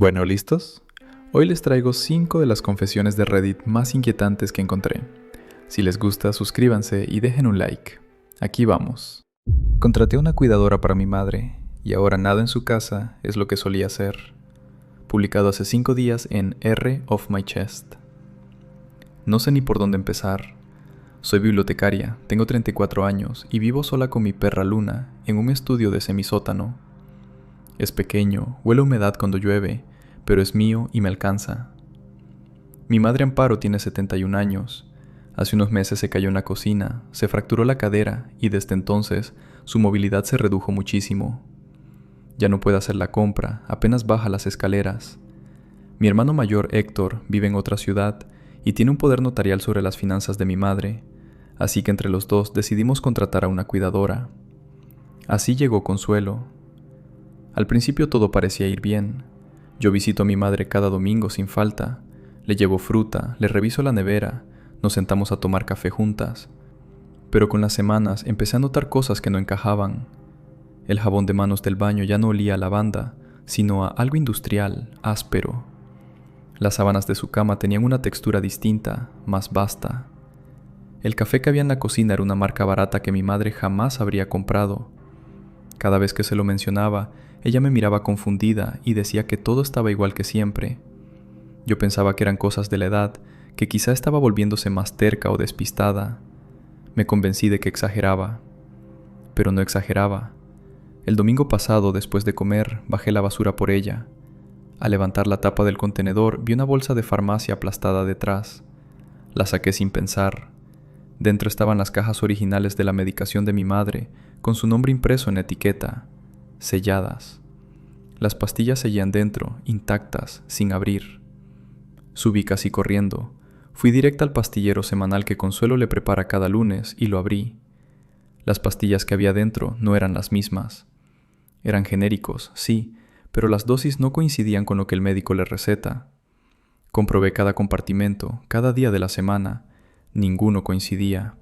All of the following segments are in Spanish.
Bueno, ¿listos? Hoy les traigo 5 de las confesiones de Reddit más inquietantes que encontré. Si les gusta, suscríbanse y dejen un like. Aquí vamos. Contraté una cuidadora para mi madre, y ahora nada en su casa es lo que solía ser. Publicado hace 5 días en R of My Chest. No sé ni por dónde empezar. Soy bibliotecaria, tengo 34 años y vivo sola con mi perra Luna en un estudio de semisótano. Es pequeño, huele a humedad cuando llueve, pero es mío y me alcanza. Mi madre Amparo tiene 71 años. Hace unos meses se cayó en la cocina, se fracturó la cadera y desde entonces su movilidad se redujo muchísimo. Ya no puede hacer la compra, apenas baja las escaleras. Mi hermano mayor Héctor vive en otra ciudad y tiene un poder notarial sobre las finanzas de mi madre, así que entre los dos decidimos contratar a una cuidadora. Así llegó Consuelo. Al principio todo parecía ir bien. Yo visito a mi madre cada domingo sin falta, le llevo fruta, le reviso la nevera, nos sentamos a tomar café juntas. Pero con las semanas empecé a notar cosas que no encajaban. El jabón de manos del baño ya no olía a lavanda, sino a algo industrial, áspero. Las sábanas de su cama tenían una textura distinta, más vasta. El café que había en la cocina era una marca barata que mi madre jamás habría comprado. Cada vez que se lo mencionaba, ella me miraba confundida y decía que todo estaba igual que siempre. Yo pensaba que eran cosas de la edad, que quizá estaba volviéndose más terca o despistada. Me convencí de que exageraba. Pero no exageraba. El domingo pasado, después de comer, bajé la basura por ella. Al levantar la tapa del contenedor, vi una bolsa de farmacia aplastada detrás. La saqué sin pensar. Dentro estaban las cajas originales de la medicación de mi madre, con su nombre impreso en la etiqueta, selladas. Las pastillas seguían dentro, intactas, sin abrir. Subí casi corriendo. Fui directa al pastillero semanal que Consuelo le prepara cada lunes y lo abrí. Las pastillas que había dentro no eran las mismas. Eran genéricos, sí, pero las dosis no coincidían con lo que el médico le receta. Comprobé cada compartimento, cada día de la semana. Ninguno coincidía.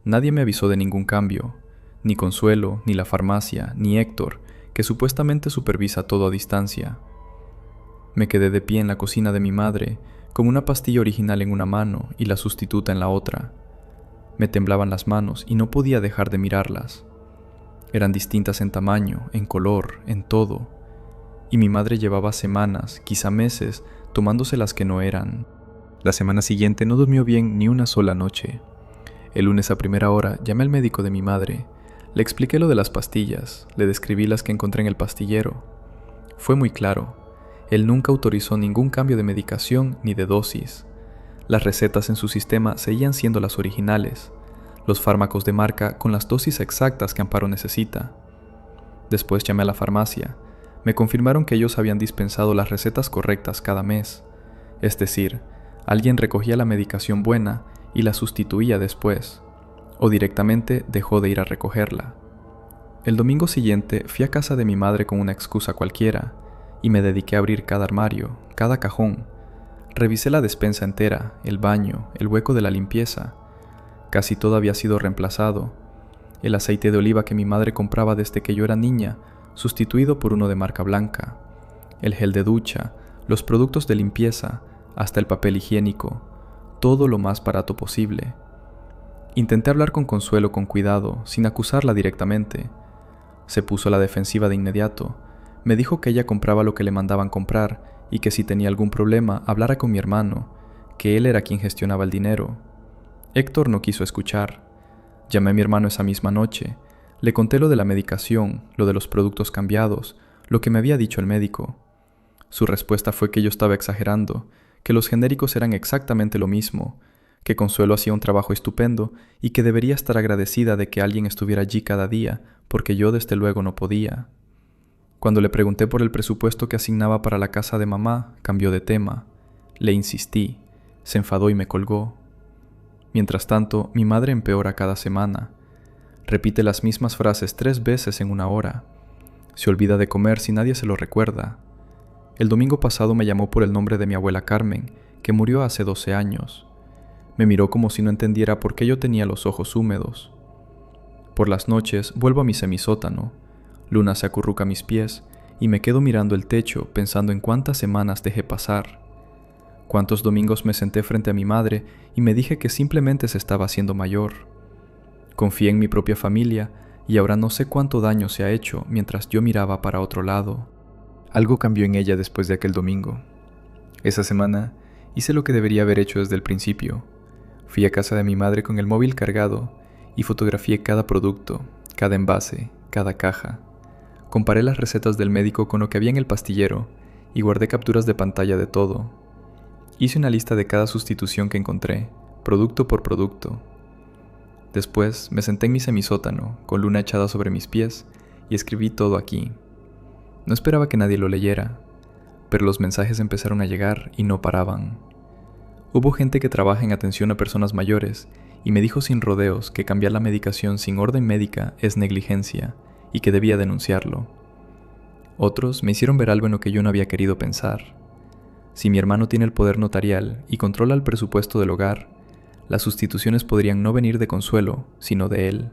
Nadie me avisó de ningún cambio. Ni Consuelo, ni la farmacia, ni Héctor, que supuestamente supervisa todo a distancia. Me quedé de pie en la cocina de mi madre, con una pastilla original en una mano y la sustituta en la otra. Me temblaban las manos y no podía dejar de mirarlas. Eran distintas en tamaño, en color, en todo. Y mi madre llevaba semanas, quizá meses, tomándose las que no eran. La semana siguiente no durmió bien ni una sola noche. El lunes a primera hora llamé al médico de mi madre. Le expliqué lo de las pastillas, le describí las que encontré en el pastillero. Fue muy claro. Él nunca autorizó ningún cambio de medicación ni de dosis. Las recetas en su sistema seguían siendo las originales, los fármacos de marca con las dosis exactas que Amparo necesita. Después llamé a la farmacia. Me confirmaron que ellos habían dispensado las recetas correctas cada mes. Es decir, alguien recogía la medicación buena y la sustituía después, o directamente dejó de ir a recogerla. El domingo siguiente fui a casa de mi madre con una excusa cualquiera y me dediqué a abrir cada armario, cada cajón. Revisé la despensa entera, el baño, el hueco de la limpieza. Casi todo había sido reemplazado. El aceite de oliva que mi madre compraba desde que yo era niña, sustituido por uno de marca blanca. El gel de ducha, los productos de limpieza, hasta el papel higiénico, todo lo más barato posible. Intenté hablar con Consuelo con cuidado, sin acusarla directamente. Se puso a la defensiva de inmediato. Me dijo que ella compraba lo que le mandaban comprar y que si tenía algún problema hablara con mi hermano, que él era quien gestionaba el dinero. Héctor no quiso escuchar. Llamé a mi hermano esa misma noche. Le conté lo de la medicación, lo de los productos cambiados, lo que me había dicho el médico. Su respuesta fue que yo estaba exagerando, que los genéricos eran exactamente lo mismo, que Consuelo hacía un trabajo estupendo y que debería estar agradecida de que alguien estuviera allí cada día, porque yo desde luego no podía. Cuando le pregunté por el presupuesto que asignaba para la casa de mamá, cambió de tema. Le insistí, se enfadó y me colgó. Mientras tanto, mi madre empeora cada semana. Repite las mismas frases 3 veces en una hora. Se olvida de comer si nadie se lo recuerda. El domingo pasado me llamó por el nombre de mi abuela Carmen, que murió hace 12 años. Me miró como si no entendiera por qué yo tenía los ojos húmedos. Por las noches vuelvo a mi semisótano. Luna se acurruca a mis pies y me quedo mirando el techo pensando en cuántas semanas dejé pasar. Cuántos domingos me senté frente a mi madre y me dije que simplemente se estaba haciendo mayor. Confié en mi propia familia y ahora no sé cuánto daño se ha hecho mientras yo miraba para otro lado. Algo cambió en ella después de aquel domingo. Esa semana hice lo que debería haber hecho desde el principio. Fui a casa de mi madre con el móvil cargado y fotografié cada producto, cada envase, cada caja. Comparé las recetas del médico con lo que había en el pastillero y guardé capturas de pantalla de todo. Hice una lista de cada sustitución que encontré, producto por producto. Después me senté en mi semisótano, con luna echada sobre mis pies, y escribí todo aquí. No esperaba que nadie lo leyera, pero los mensajes empezaron a llegar y no paraban. Hubo gente que trabaja en atención a personas mayores y me dijo sin rodeos que cambiar la medicación sin orden médica es negligencia y que debía denunciarlo. Otros me hicieron ver algo en lo que yo no había querido pensar. Si mi hermano tiene el poder notarial y controla el presupuesto del hogar, las sustituciones podrían no venir de Consuelo, sino de él.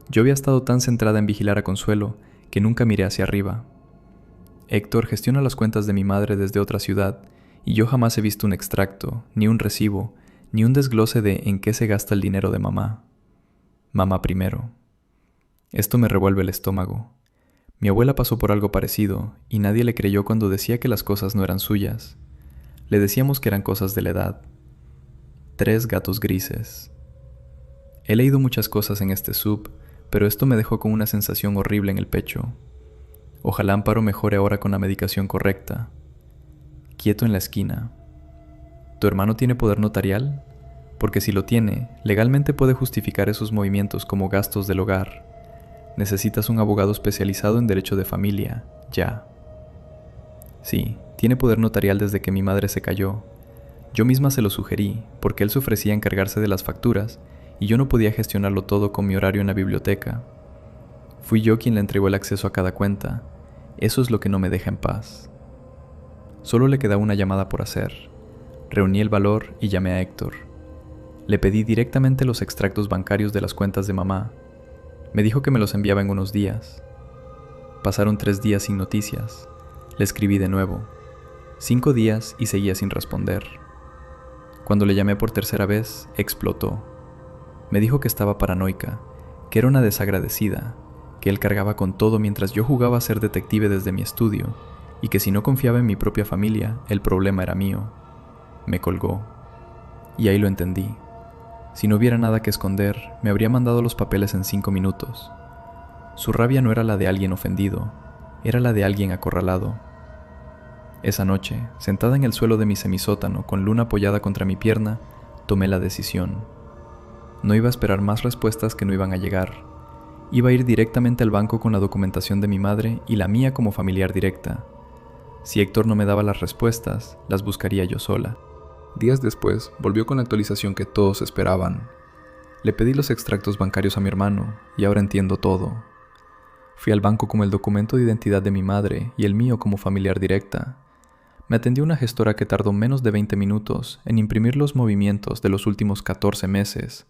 Yo había estado tan centrada en vigilar a Consuelo que nunca miré hacia arriba. Héctor gestiona las cuentas de mi madre desde otra ciudad y yo jamás he visto un extracto, ni un recibo, ni un desglose de en qué se gasta el dinero de mamá. Mamá primero. Esto me revuelve el estómago. Mi abuela pasó por algo parecido y nadie le creyó cuando decía que las cosas no eran suyas. Le decíamos que eran cosas de la edad. 3 gatos grises. He leído muchas cosas en este sub, pero esto me dejó con una sensación horrible en el pecho. Ojalá Amparo mejore ahora con la medicación correcta. Quieto en la esquina. ¿Tu hermano tiene poder notarial? Porque si lo tiene, legalmente puede justificar esos movimientos como gastos del hogar. Necesitas un abogado especializado en derecho de familia, ya. Sí, tiene poder notarial desde que mi madre se cayó. Yo misma se lo sugerí, porque él se ofrecía a encargarse de las facturas y yo no podía gestionarlo todo con mi horario en la biblioteca. Fui yo quien le entregó el acceso a cada cuenta. Eso es lo que no me deja en paz. Solo le quedaba una llamada por hacer. Reuní el valor y llamé a Héctor. Le pedí directamente los extractos bancarios de las cuentas de mamá. Me dijo que me los enviaba en unos días. Pasaron 3 días sin noticias. Le escribí de nuevo. 5 días y seguía sin responder. Cuando le llamé por tercera vez, explotó. Me dijo que estaba paranoica, que era una desagradecida, que él cargaba con todo mientras yo jugaba a ser detective desde mi estudio, y que si no confiaba en mi propia familia, el problema era mío. Me colgó. Y ahí lo entendí. Si no hubiera nada que esconder, me habría mandado los papeles en 5 minutos. Su rabia no era la de alguien ofendido, era la de alguien acorralado. Esa noche, sentada en el suelo de mi semisótano con luna apoyada contra mi pierna, tomé la decisión. No iba a esperar más respuestas que no iban a llegar. Iba a ir directamente al banco con la documentación de mi madre y la mía como familiar directa. Si Héctor no me daba las respuestas, las buscaría yo sola. Días después, volvió con la actualización que todos esperaban. Le pedí los extractos bancarios a mi hermano y ahora entiendo todo. Fui al banco con el documento de identidad de mi madre y el mío como familiar directa. Me atendió una gestora que tardó menos de 20 minutos en imprimir los movimientos de los últimos 14 meses.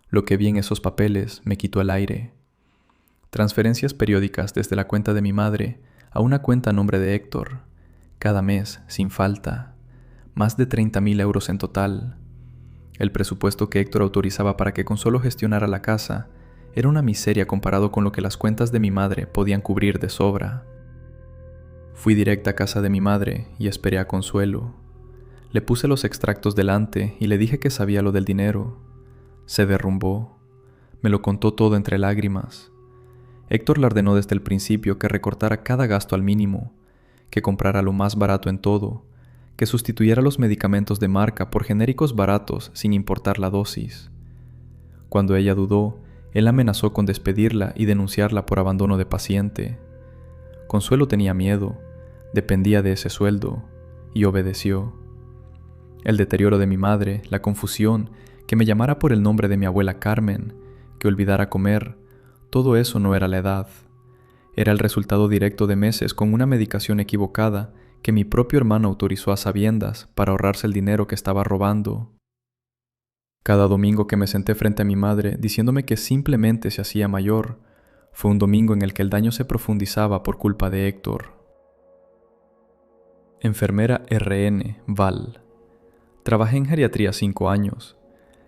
Lo que vi en esos papeles me quitó el aire. Transferencias periódicas desde la cuenta de mi madre a una cuenta a nombre de Héctor, cada mes, sin falta. Más de 30.000 euros en total. El presupuesto que Héctor autorizaba para que Consuelo gestionara la casa era una miseria comparado con lo que las cuentas de mi madre podían cubrir de sobra. Fui directa a casa de mi madre y esperé a Consuelo. Le puse los extractos delante y le dije que sabía lo del dinero. Se derrumbó. Me lo contó todo entre lágrimas. Héctor le ordenó desde el principio que recortara cada gasto al mínimo, que comprara lo más barato en todo, que sustituyera los medicamentos de marca por genéricos baratos sin importar la dosis. Cuando ella dudó, él amenazó con despedirla y denunciarla por abandono de paciente. Consuelo tenía miedo, dependía de ese sueldo, y obedeció. El deterioro de mi madre, la confusión, que me llamara por el nombre de mi abuela Carmen, que olvidara comer, todo eso no era la edad. Era el resultado directo de meses con una medicación equivocada que mi propio hermano autorizó a sabiendas para ahorrarse el dinero que estaba robando. Cada domingo que me senté frente a mi madre diciéndome que simplemente se hacía mayor, Fue un domingo en el que el daño se profundizaba por culpa de Héctor. Enfermera RN, Val. Trabajé en geriatría 5 años.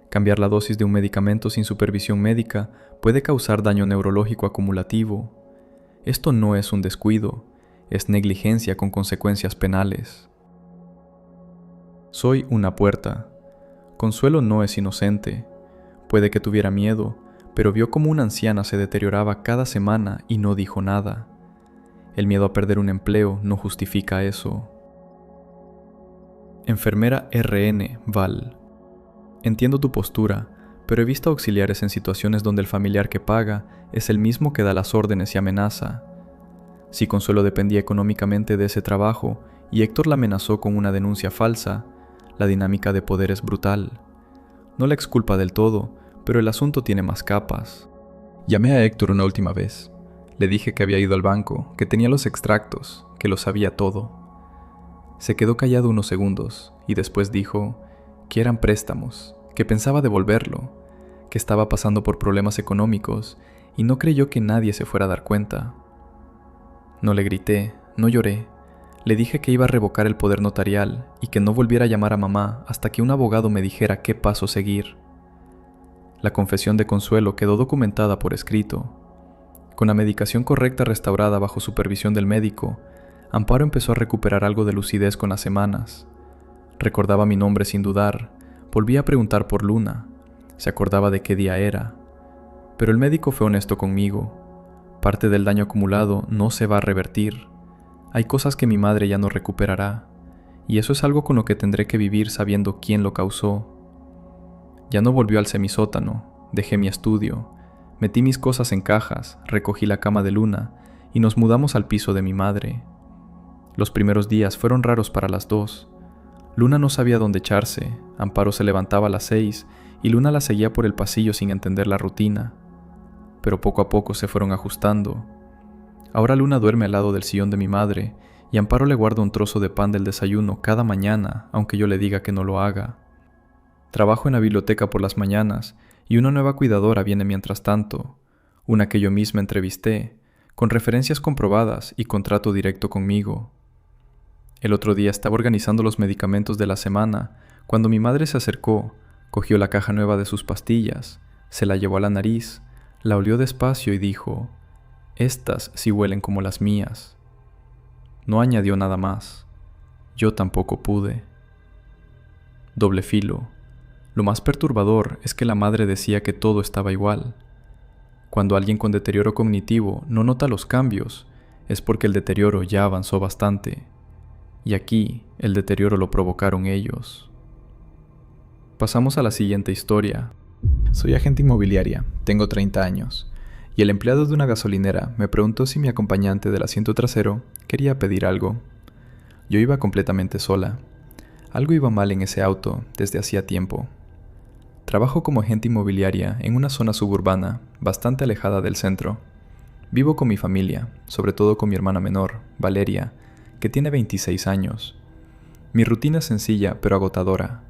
Cambiar la dosis de un medicamento sin supervisión médica puede causar daño neurológico acumulativo. Esto no es un descuido, es negligencia con consecuencias penales. Soy una puerta. Consuelo no es inocente. Puede que tuviera miedo, pero vio cómo una anciana se deterioraba cada semana y no dijo nada. El miedo a perder un empleo no justifica eso. Enfermera RN, Val. Entiendo tu postura, pero he visto auxiliares en situaciones donde el familiar que paga es el mismo que da las órdenes y amenaza. Si Consuelo dependía económicamente de ese trabajo y Héctor la amenazó con una denuncia falsa, la dinámica de poder es brutal. No la exculpa del todo, pero el asunto tiene más capas. Llamé a Héctor una última vez. Le dije que había ido al banco, que tenía los extractos, que lo sabía todo. Se quedó callado unos segundos y después dijo que eran préstamos, que pensaba devolverlo, que estaba pasando por problemas económicos y no creyó que nadie se fuera a dar cuenta. No le grité, no lloré. Le dije que iba a revocar el poder notarial y que no volviera a llamar a mamá hasta que un abogado me dijera qué paso seguir. La confesión de Consuelo quedó documentada por escrito. Con la medicación correcta restaurada bajo supervisión del médico, Amparo empezó a recuperar algo de lucidez con las semanas. Recordaba mi nombre sin dudar, volvía a preguntar por Luna, se acordaba de qué día era. Pero el médico fue honesto conmigo. Parte del daño acumulado no se va a revertir. Hay cosas que mi madre ya no recuperará, y eso es algo con lo que tendré que vivir sabiendo quién lo causó. Ya no volvió al semisótano, dejé mi estudio, metí mis cosas en cajas, recogí la cama de Luna y nos mudamos al piso de mi madre. Los primeros días fueron raros para las dos. Luna no sabía dónde echarse, Amparo se levantaba a las 6 y Luna la seguía por el pasillo sin entender la rutina. Pero poco a poco se fueron ajustando. Ahora Luna duerme al lado del sillón de mi madre y Amparo le guarda un trozo de pan del desayuno cada mañana, aunque yo le diga que no lo haga. Trabajo en la biblioteca por las mañanas y una nueva cuidadora viene mientras tanto, una que yo misma entrevisté, con referencias comprobadas y contrato directo conmigo. El otro día estaba organizando los medicamentos de la semana cuando mi madre se acercó, cogió la caja nueva de sus pastillas, se la llevó a la nariz, la olió despacio y dijo: «Estas sí huelen como las mías». No añadió nada más. Yo tampoco pude. Doble filo. Lo más perturbador es que la madre decía que todo estaba igual. Cuando alguien con deterioro cognitivo no nota los cambios, es porque el deterioro ya avanzó bastante. Y aquí, el deterioro lo provocaron ellos. Pasamos a la siguiente historia. Soy agente inmobiliaria, tengo 30 años, y el empleado de una gasolinera me preguntó si mi acompañante del asiento trasero quería pedir algo. Yo iba completamente sola. Algo iba mal en ese auto desde hacía tiempo. Trabajo como agente inmobiliaria en una zona suburbana, bastante alejada del centro. Vivo con mi familia, sobre todo con mi hermana menor, Valeria, que tiene 26 años. Mi rutina es sencilla pero agotadora.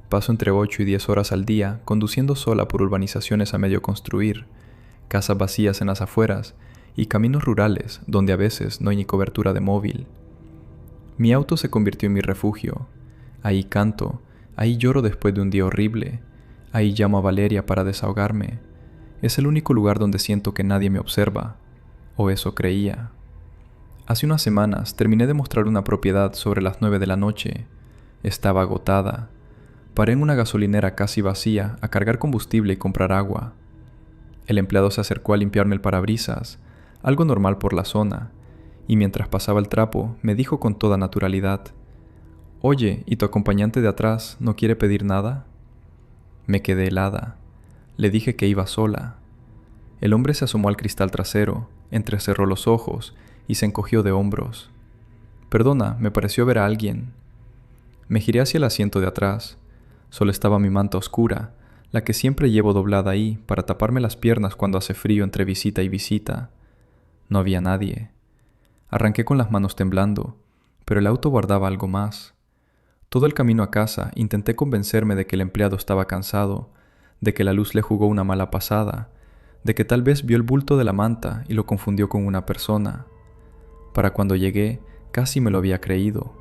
Paso entre 8 y 10 horas al día conduciendo sola por urbanizaciones a medio construir, casas vacías en las afueras y caminos rurales donde a veces no hay ni cobertura de móvil. Mi auto se convirtió en mi refugio. Ahí canto, ahí lloro después de un día horrible. Ahí llamo a Valeria para desahogarme. Es el único lugar donde siento que nadie me observa. O eso creía. Hace unas semanas terminé de mostrar una propiedad sobre las 9 de la noche. Estaba agotada. Paré en una gasolinera casi vacía a cargar combustible y comprar agua. El empleado se acercó a limpiarme el parabrisas, algo normal por la zona, y mientras pasaba el trapo me dijo con toda naturalidad: «Oye, ¿y tu acompañante de atrás no quiere pedir nada?». Me quedé helada. Le dije que iba sola. El hombre se asomó al cristal trasero, entrecerró los ojos y se encogió de hombros. «Perdona, me pareció ver a alguien». Me giré hacia el asiento de atrás. Solo estaba mi manta oscura, la que siempre llevo doblada ahí para taparme las piernas cuando hace frío entre visita y visita. No había nadie. Arranqué con las manos temblando, pero el auto guardaba algo más. Todo el camino a casa intenté convencerme de que el empleado estaba cansado, de que la luz le jugó una mala pasada, de que tal vez vio el bulto de la manta y lo confundió con una persona. Para cuando llegué, casi me lo había creído.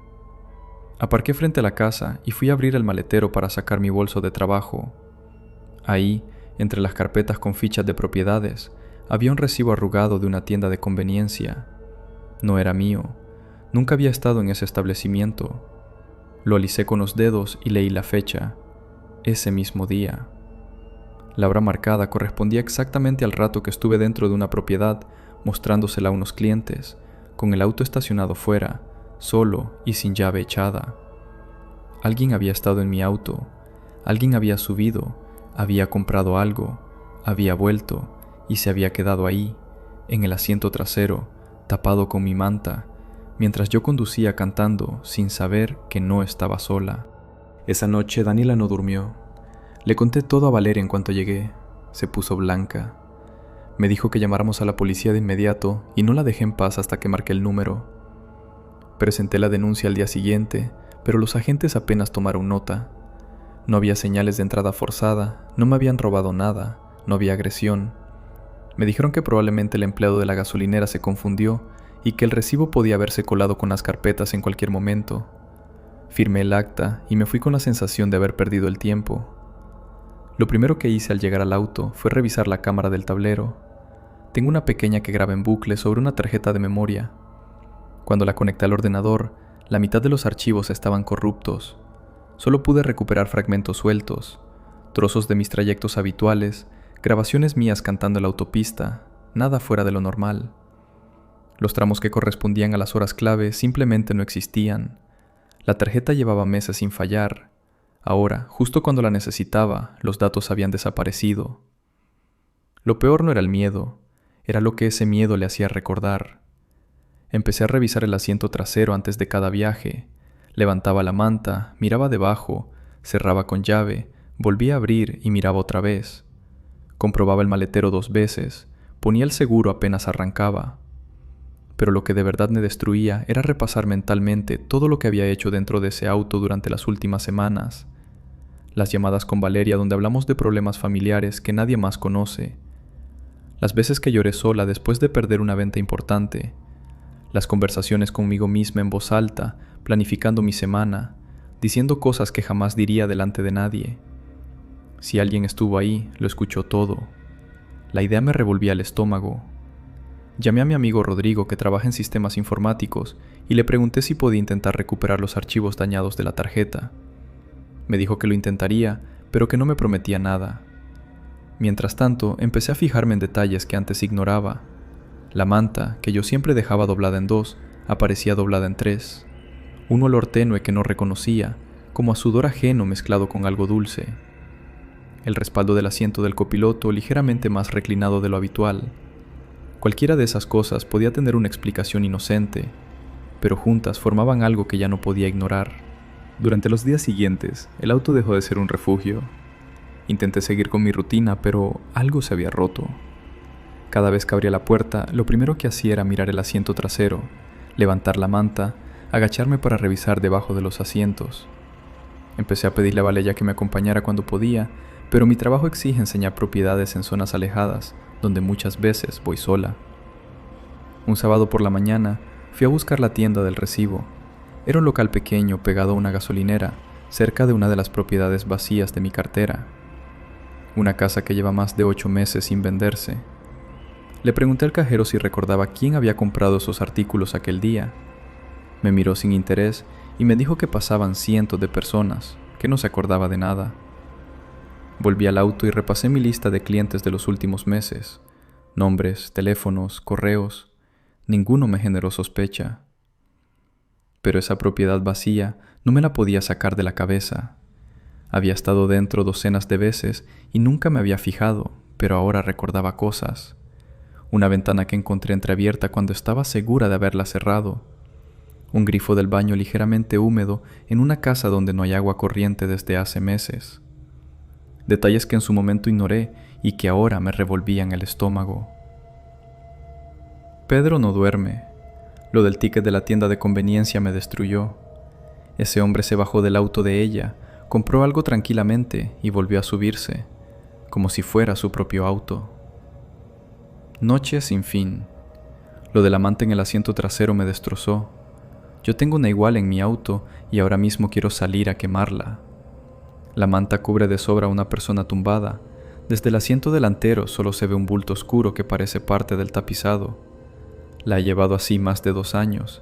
Aparqué frente a la casa y fui a abrir el maletero para sacar mi bolso de trabajo. Ahí, entre las carpetas con fichas de propiedades, había un recibo arrugado de una tienda de conveniencia. No era mío. Nunca había estado en ese establecimiento. Lo alicé con los dedos y leí la fecha. Ese mismo día. La hora marcada correspondía exactamente al rato que estuve dentro de una propiedad mostrándosela a unos clientes, con el auto estacionado fuera, solo y sin llave echada. Alguien había estado en mi auto, alguien había subido, había comprado algo, había vuelto y se había quedado ahí, en el asiento trasero, tapado con mi manta, mientras yo conducía cantando sin saber que no estaba sola. Esa noche Daniela no durmió. Le conté todo a Valeria en cuanto llegué. Se puso blanca. Me dijo que llamáramos a la policía de inmediato y no la dejé en paz hasta que marqué el número. Presenté la denuncia al día siguiente, pero los agentes apenas tomaron nota. No había señales de entrada forzada, no me habían robado nada, no había agresión. Me dijeron que probablemente el empleado de la gasolinera se confundió y que el recibo podía haberse colado con las carpetas en cualquier momento. Firmé el acta y me fui con la sensación de haber perdido el tiempo. Lo primero que hice al llegar al auto fue revisar la cámara del tablero. Tengo una pequeña que graba en bucle sobre una tarjeta de memoria. Cuando la conecté al ordenador, la mitad de los archivos estaban corruptos. Solo pude recuperar fragmentos sueltos, trozos de mis trayectos habituales, grabaciones mías cantando en la autopista, nada fuera de lo normal. Los tramos que correspondían a las horas clave simplemente no existían. La tarjeta llevaba meses sin fallar. Ahora, justo cuando la necesitaba, los datos habían desaparecido. Lo peor no era el miedo, era lo que ese miedo le hacía recordar. Empecé a revisar el asiento trasero antes de cada viaje. Levantaba la manta, miraba debajo, cerraba con llave, volvía a abrir y miraba otra vez. Comprobaba el maletero 2 veces, ponía el seguro apenas arrancaba. Pero lo que de verdad me destruía era repasar mentalmente todo lo que había hecho dentro de ese auto durante las últimas semanas. Las llamadas con Valeria donde hablamos de problemas familiares que nadie más conoce. Las veces que lloré sola después de perder una venta importante. Las conversaciones conmigo misma en voz alta, planificando mi semana, diciendo cosas que jamás diría delante de nadie. Si alguien estuvo ahí, lo escuchó todo. La idea me revolvía el estómago. Llamé a mi amigo Rodrigo, que trabaja en sistemas informáticos, y le pregunté si podía intentar recuperar los archivos dañados de la tarjeta. Me dijo que lo intentaría, pero que no me prometía nada. Mientras tanto, empecé a fijarme en detalles que antes ignoraba. La manta, que yo siempre dejaba doblada en 2, aparecía doblada en 3. Un olor tenue que no reconocía, como a sudor ajeno mezclado con algo dulce. El respaldo del asiento del copiloto ligeramente más reclinado de lo habitual. Cualquiera de esas cosas podía tener una explicación inocente, pero juntas formaban algo que ya no podía ignorar. Durante los días siguientes, el auto dejó de ser un refugio. Intenté seguir con mi rutina, pero algo se había roto. Cada vez que abría la puerta, lo primero que hacía era mirar el asiento trasero, levantar la manta, agacharme para revisar debajo de los asientos. Empecé a pedirle a Valeria que me acompañara cuando podía, pero mi trabajo exige enseñar propiedades en zonas alejadas, donde muchas veces voy sola. Un sábado por la mañana, fui a buscar la tienda del recibo. Era un local pequeño pegado a una gasolinera, cerca de una de las propiedades vacías de mi cartera. Una casa que lleva más de 8 meses sin venderse. Le pregunté al cajero si recordaba quién había comprado esos artículos aquel día. Me miró sin interés y me dijo que pasaban cientos de personas, que no se acordaba de nada. Volví al auto y repasé mi lista de clientes de los últimos meses. Nombres, teléfonos, correos. Ninguno me generó sospecha. Pero esa propiedad vacía no me la podía sacar de la cabeza. Había estado dentro docenas de veces y nunca me había fijado, pero ahora recordaba cosas. Una ventana que encontré entreabierta cuando estaba segura de haberla cerrado. Un grifo del baño ligeramente húmedo en una casa donde no hay agua corriente desde hace meses. Detalles que en su momento ignoré y que ahora me revolvían el estómago. Pedro no duerme. Lo del ticket de la tienda de conveniencia me destruyó. Ese hombre se bajó del auto de ella, compró algo tranquilamente y volvió a subirse, como si fuera su propio auto. Noche sin fin. Lo de la manta en el asiento trasero me destrozó. Yo tengo una igual en mi auto y ahora mismo quiero salir a quemarla. La manta cubre de sobra a una persona tumbada. Desde el asiento delantero solo se ve un bulto oscuro que parece parte del tapizado. La he llevado así más de 2 años.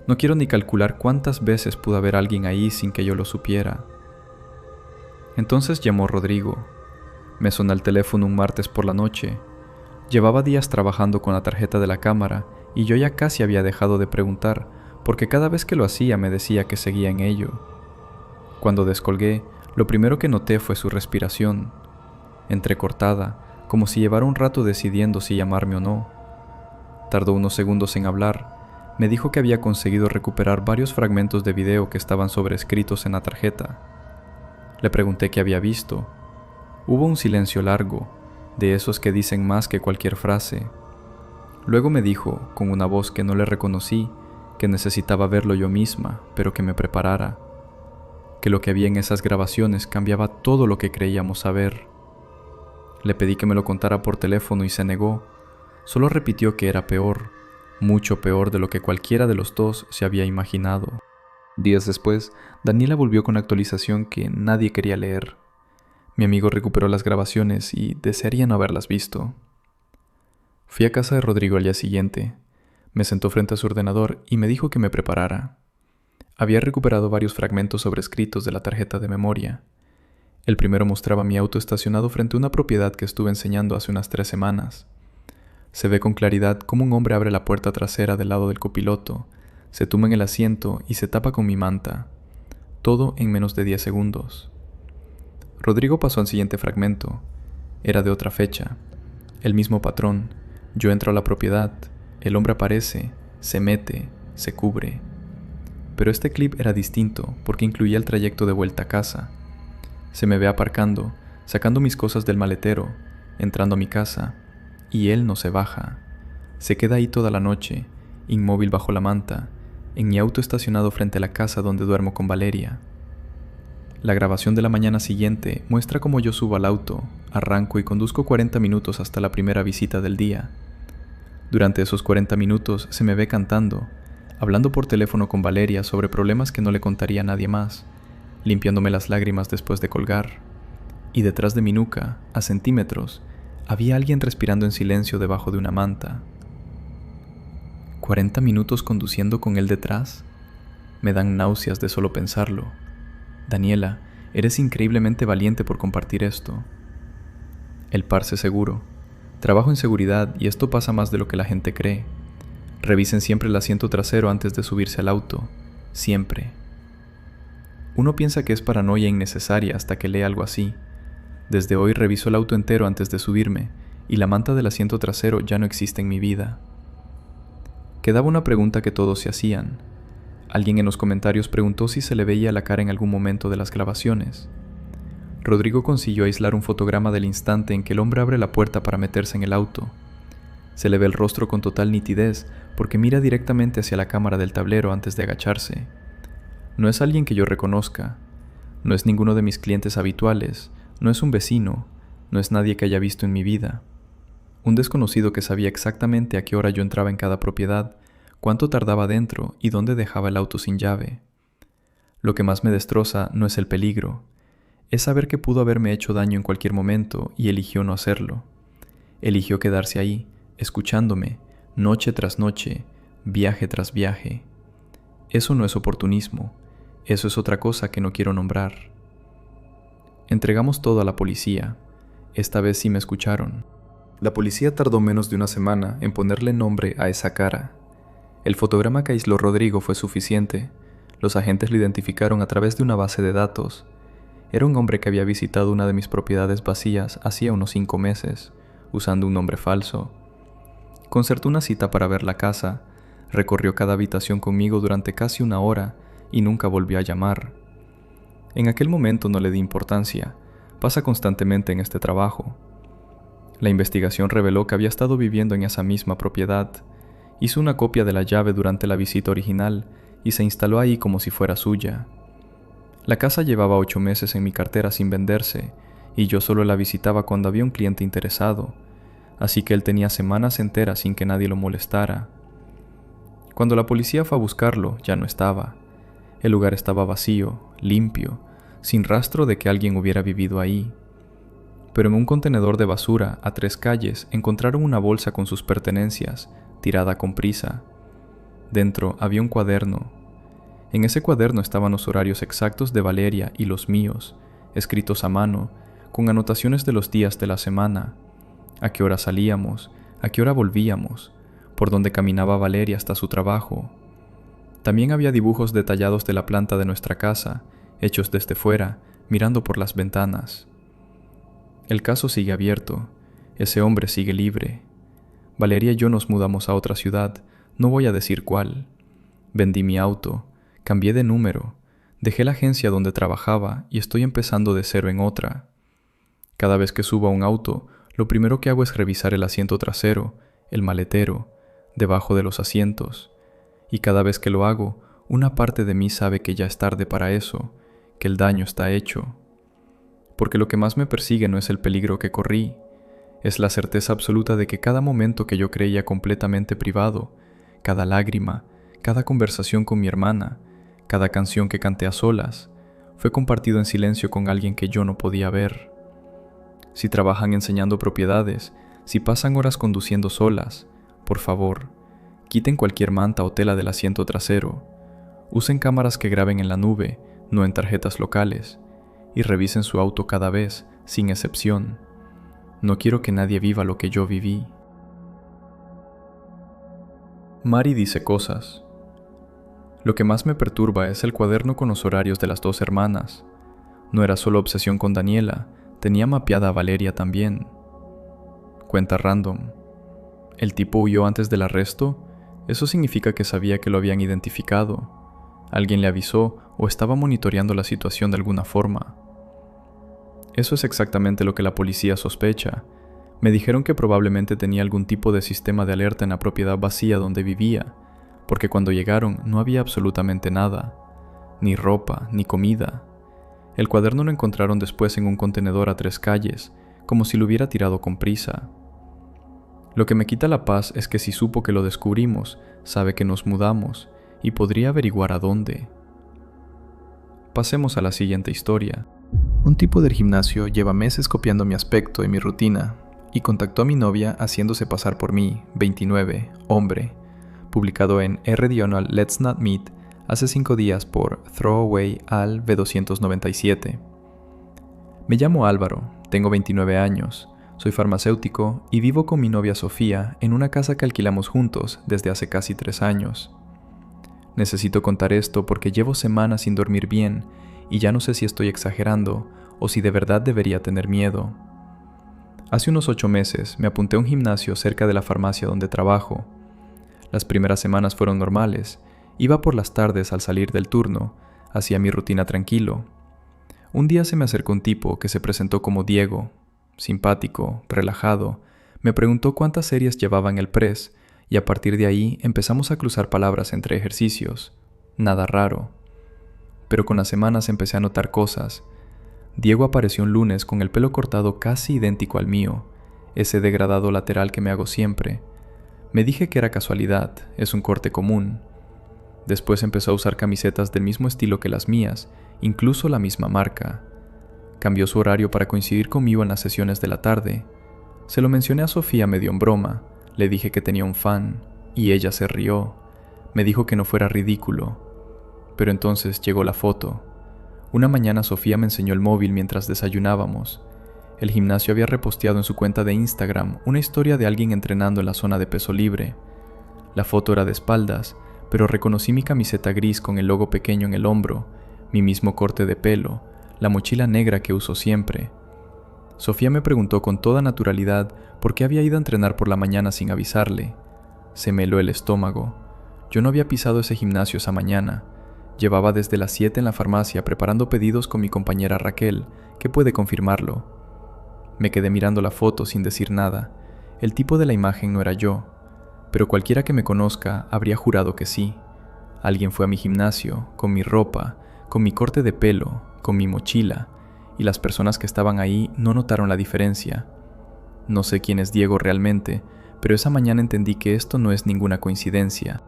No quiero ni calcular cuántas veces pudo haber alguien ahí sin que yo lo supiera. Entonces llamó Rodrigo. Me sonó el teléfono un martes por la noche. Llevaba días trabajando con la tarjeta de la cámara y yo ya casi había dejado de preguntar, porque cada vez que lo hacía me decía que seguía en ello. Cuando descolgué, lo primero que noté fue su respiración, entrecortada, como si llevara un rato decidiendo si llamarme o no. Tardó unos segundos en hablar. Me dijo que había conseguido recuperar varios fragmentos de video que estaban sobrescritos en la tarjeta. Le pregunté qué había visto. Hubo un silencio largo, de esos que dicen más que cualquier frase. Luego me dijo, con una voz que no le reconocí, que necesitaba verlo yo misma, pero que me preparara. Que lo que había en esas grabaciones cambiaba todo lo que creíamos saber. Le pedí que me lo contara por teléfono y se negó. Solo repitió que era peor, mucho peor de lo que cualquiera de los dos se había imaginado. Días después, Daniela volvió con la actualización que nadie quería leer. Mi amigo recuperó las grabaciones y desearía no haberlas visto. Fui a casa de Rodrigo al día siguiente. Me sentó frente a su ordenador y me dijo que me preparara. Había recuperado varios fragmentos sobrescritos de la tarjeta de memoria. El primero mostraba mi auto estacionado frente a una propiedad que estuve enseñando hace unas 3 semanas. Se ve con claridad cómo un hombre abre la puerta trasera del lado del copiloto, se tumba en el asiento y se tapa con mi manta. Todo en menos de 10 segundos. Rodrigo pasó al siguiente fragmento. Era de otra fecha. El mismo patrón. Yo entro a la propiedad. El hombre aparece, se mete, se cubre. Pero este clip era distinto porque incluía el trayecto de vuelta a casa. Se me ve aparcando, sacando mis cosas del maletero, entrando a mi casa, y él no se baja. Se queda ahí toda la noche, inmóvil bajo la manta, en mi auto estacionado frente a la casa donde duermo con Valeria. La grabación de la mañana siguiente muestra cómo yo subo al auto, arranco y conduzco 40 minutos hasta la primera visita del día. Durante esos 40 minutos se me ve cantando, hablando por teléfono con Valeria sobre problemas que no le contaría a nadie más, limpiándome las lágrimas después de colgar. Y detrás de mi nuca, a centímetros, había alguien respirando en silencio debajo de una manta. 40 minutos conduciendo con él detrás. Me dan náuseas de solo pensarlo. Daniela, eres increíblemente valiente por compartir esto. El parce seguro. Trabajo en seguridad y esto pasa más de lo que la gente cree. Revisen siempre el asiento trasero antes de subirse al auto. Siempre. Uno piensa que es paranoia innecesaria hasta que lee algo así. Desde hoy reviso el auto entero antes de subirme y la manta del asiento trasero ya no existe en mi vida. Quedaba una pregunta que todos se hacían. Alguien en los comentarios preguntó si se le veía la cara en algún momento de las grabaciones. Rodrigo consiguió aislar un fotograma del instante en que el hombre abre la puerta para meterse en el auto. Se le ve el rostro con total nitidez porque mira directamente hacia la cámara del tablero antes de agacharse. No es alguien que yo reconozca. No es ninguno de mis clientes habituales. No es un vecino. No es nadie que haya visto en mi vida. Un desconocido que sabía exactamente a qué hora yo entraba en cada propiedad, cuánto tardaba dentro y dónde dejaba el auto sin llave. Lo que más me destroza no es el peligro. Es saber que pudo haberme hecho daño en cualquier momento y eligió no hacerlo. Eligió quedarse ahí, escuchándome, noche tras noche, viaje tras viaje. Eso no es oportunismo, eso es otra cosa que no quiero nombrar. Entregamos todo a la policía. Esta vez sí me escucharon. La policía tardó menos de una semana en ponerle nombre a esa cara. El fotograma que aisló Rodrigo fue suficiente. Los agentes lo identificaron a través de una base de datos. Era un hombre que había visitado una de mis propiedades vacías hacía unos 5 meses, usando un nombre falso. Concertó una cita para ver la casa, recorrió cada habitación conmigo durante casi 1 hora y nunca volvió a llamar. En aquel momento no le di importancia, pasa constantemente en este trabajo. La investigación reveló que había estado viviendo en esa misma propiedad, hizo una copia de la llave durante la visita original y se instaló ahí como si fuera suya. La casa llevaba 8 meses en mi cartera sin venderse y yo solo la visitaba cuando había un cliente interesado. así que él tenía semanas enteras sin que nadie lo molestara. Cuando la policía fue a buscarlo, ya no estaba. El lugar estaba vacío, limpio, sin rastro de que alguien hubiera vivido ahí. Pero en un contenedor de basura, a 3 calles, encontraron una bolsa con sus pertenencias, tirada con prisa. Dentro había un cuaderno. En ese cuaderno estaban los horarios exactos de Valeria y los míos, escritos a mano, con anotaciones de los días de la semana, a qué hora salíamos, a qué hora volvíamos, por dónde caminaba Valeria hasta su trabajo. También había dibujos detallados de la planta de nuestra casa, hechos desde fuera, mirando por las ventanas. El caso sigue abierto, ese hombre sigue libre. Valeria y yo nos mudamos a otra ciudad, no voy a decir cuál. Vendí mi auto, cambié de número, dejé la agencia donde trabajaba y estoy empezando de cero en otra. Cada vez que subo a un auto, lo primero que hago es revisar el asiento trasero, el maletero, debajo de los asientos. Y cada vez que lo hago, una parte de mí sabe que ya es tarde para eso, que el daño está hecho. Porque lo que más me persigue no es el peligro que corrí, es la certeza absoluta de que cada momento que yo creía completamente privado, cada lágrima, cada conversación con mi hermana, cada canción que canté a solas, fue compartido en silencio con alguien que yo no podía ver. Si trabajan enseñando propiedades, si pasan horas conduciendo solas, por favor, quiten cualquier manta o tela del asiento trasero, usen cámaras que graben en la nube, no en tarjetas locales, y revisen su auto cada vez, sin excepción. No quiero que nadie viva lo que yo viví. Mari dice cosas. Lo que más me perturba es el cuaderno con los horarios de las 2 hermanas. No era solo obsesión con Daniela, tenía mapeada a Valeria también. Cuenta random. ¿El tipo huyó antes del arresto? Eso significa que sabía que lo habían identificado. Alguien le avisó o estaba monitoreando la situación de alguna forma. Eso es exactamente lo que la policía sospecha. Me dijeron que probablemente tenía algún tipo de sistema de alerta en la propiedad vacía donde vivía, porque cuando llegaron no había absolutamente nada, ni ropa, ni comida. El cuaderno lo encontraron después en un contenedor a 3 calles, como si lo hubiera tirado con prisa. Lo que me quita la paz es que si supo que lo descubrimos, sabe que nos mudamos y podría averiguar a dónde. Pasemos a la siguiente historia. Un tipo del gimnasio lleva meses copiando mi aspecto y mi rutina, y contactó a mi novia haciéndose pasar por mí, 29, hombre, publicado en R-Diagonal Let's Not Meet hace 5 días por Throwaway Al V297. Me llamo Álvaro, tengo 29 años, soy farmacéutico y vivo con mi novia Sofía en una casa que alquilamos juntos desde hace casi 3 años. Necesito contar esto porque llevo semanas sin dormir bien y ya no sé si estoy exagerando o si de verdad debería tener miedo. Hace unos 8 meses me apunté a un gimnasio cerca de la farmacia donde trabajo. Las primeras semanas fueron normales, iba por las tardes al salir del turno, hacía mi rutina tranquilo. Un día se me acercó un tipo que se presentó como Diego, simpático, relajado, me preguntó cuántas series llevaba en el press y a partir de ahí empezamos a cruzar palabras entre ejercicios. Nada raro. Pero con las semanas empecé a notar cosas. Diego apareció un lunes con el pelo cortado casi idéntico al mío, ese degradado lateral que me hago siempre. Me dije que era casualidad, es un corte común. Después empezó a usar camisetas del mismo estilo que las mías, incluso la misma marca. Cambió su horario para coincidir conmigo en las sesiones de la tarde. Se lo mencioné a Sofía medio en broma, le dije que tenía un fan, y ella se rió. Me dijo que no fuera ridículo. Pero entonces llegó la foto. Una mañana Sofía me enseñó el móvil mientras desayunábamos. El gimnasio había reposteado en su cuenta de Instagram una historia de alguien entrenando en la zona de peso libre. La foto era de espaldas, pero reconocí mi camiseta gris con el logo pequeño en el hombro, mi mismo corte de pelo, la mochila negra que uso siempre. Sofía me preguntó con toda naturalidad por qué había ido a entrenar por la mañana sin avisarle. Se me heló el estómago. Yo no había pisado ese gimnasio esa mañana. Llevaba desde las 7 en la farmacia preparando pedidos con mi compañera Raquel, que puede confirmarlo. Me quedé mirando la foto sin decir nada. El tipo de la imagen no era yo, pero cualquiera que me conozca habría jurado que sí. Alguien fue a mi gimnasio, con mi ropa, con mi corte de pelo, con mi mochila, y las personas que estaban ahí no notaron la diferencia. No sé quién es Diego realmente, pero esa mañana entendí que esto no es ninguna coincidencia.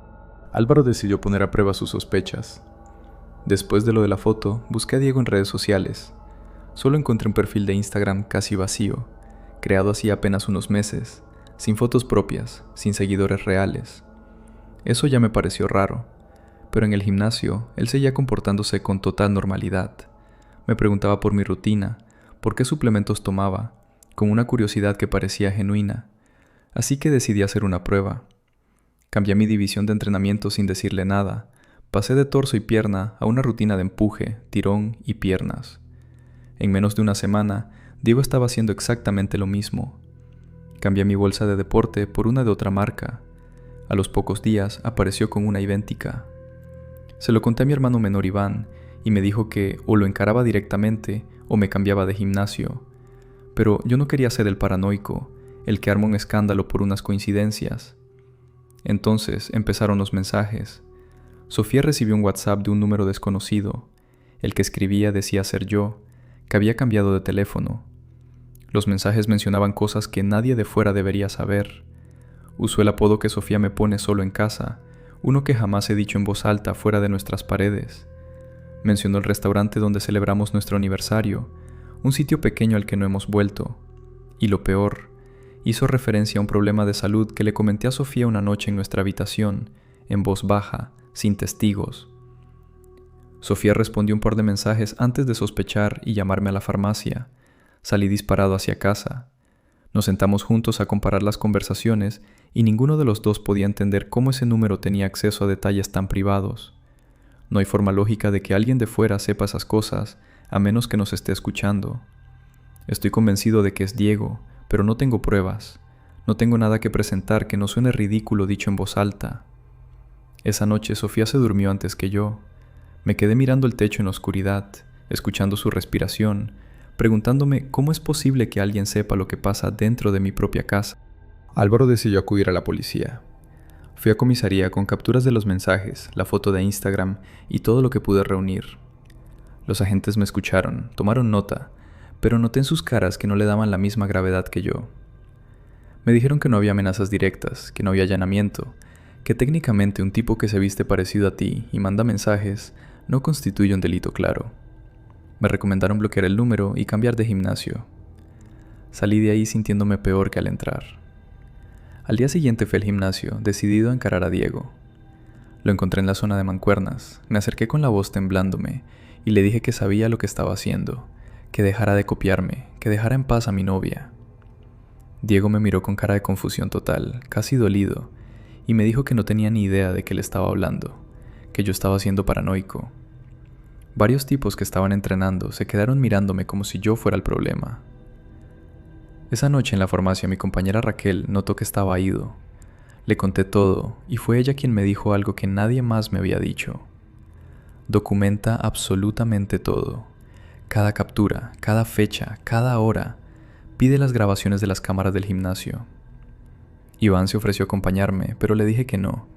Álvaro decidió poner a prueba sus sospechas. Después de lo de la foto, busqué a Diego en redes sociales. Solo encontré un perfil de Instagram casi vacío, creado hacía apenas unos meses, sin fotos propias, sin seguidores reales. Eso ya me pareció raro, pero en el gimnasio él seguía comportándose con total normalidad. Me preguntaba por mi rutina, por qué suplementos tomaba, con una curiosidad que parecía genuina. Así que decidí hacer una prueba. Cambié mi división de entrenamiento sin decirle nada. Pasé de torso y pierna a una rutina de empuje, tirón y piernas. En menos de una semana, Diego estaba haciendo exactamente lo mismo. Cambié mi bolsa de deporte por una de otra marca. A los pocos días apareció con una idéntica. Se lo conté a mi hermano menor Iván y me dijo que o lo encaraba directamente o me cambiaba de gimnasio. Pero yo no quería ser el paranoico, el que arma un escándalo por unas coincidencias. Entonces empezaron los mensajes. Sofía recibió un WhatsApp de un número desconocido. El que escribía decía ser yo, que había cambiado de teléfono. Los mensajes mencionaban cosas que nadie de fuera debería saber. Usó el apodo que Sofía me pone solo en casa, uno que jamás he dicho en voz alta fuera de nuestras paredes. Mencionó el restaurante donde celebramos nuestro aniversario, un sitio pequeño al que no hemos vuelto. Y lo peor, hizo referencia a un problema de salud que le comenté a Sofía una noche en nuestra habitación, en voz baja, sin testigos. Sofía respondió un par de mensajes antes de sospechar y llamarme a la farmacia. Salí disparado hacia casa. Nos sentamos juntos a comparar las conversaciones y ninguno de los dos podía entender cómo ese número tenía acceso a detalles tan privados. No hay forma lógica de que alguien de fuera sepa esas cosas, a menos que nos esté escuchando. Estoy convencido de que es Diego, pero no tengo pruebas. No tengo nada que presentar que no suene ridículo dicho en voz alta. Esa noche Sofía se durmió antes que yo. Me quedé mirando el techo en la oscuridad, escuchando su respiración, preguntándome cómo es posible que alguien sepa lo que pasa dentro de mi propia casa. Álvaro decidió acudir a la policía. Fui a comisaría con capturas de los mensajes, la foto de Instagram y todo lo que pude reunir. Los agentes me escucharon, tomaron nota, pero noté en sus caras que no le daban la misma gravedad que yo. Me dijeron que no había amenazas directas, que no había allanamiento, que técnicamente un tipo que se viste parecido a ti y manda mensajes no constituye un delito claro. Me recomendaron bloquear el número y cambiar de gimnasio. Salí de ahí sintiéndome peor que al entrar. Al día siguiente fui al gimnasio, decidido a encarar a Diego. Lo encontré en la zona de mancuernas, me acerqué con la voz temblándome y le dije que sabía lo que estaba haciendo, que dejara de copiarme, que dejara en paz a mi novia. Diego me miró con cara de confusión total, casi dolido, y me dijo que no tenía ni idea de qué le estaba hablando, que yo estaba siendo paranoico. Varios tipos que estaban entrenando se quedaron mirándome como si yo fuera el problema. Esa noche en la farmacia mi compañera Raquel notó que estaba ido. Le conté todo y fue ella quien me dijo algo que nadie más me había dicho. Documenta absolutamente todo. Cada captura, cada fecha, cada hora. Pide las grabaciones de las cámaras del gimnasio. Iván se ofreció a acompañarme, pero le dije que no.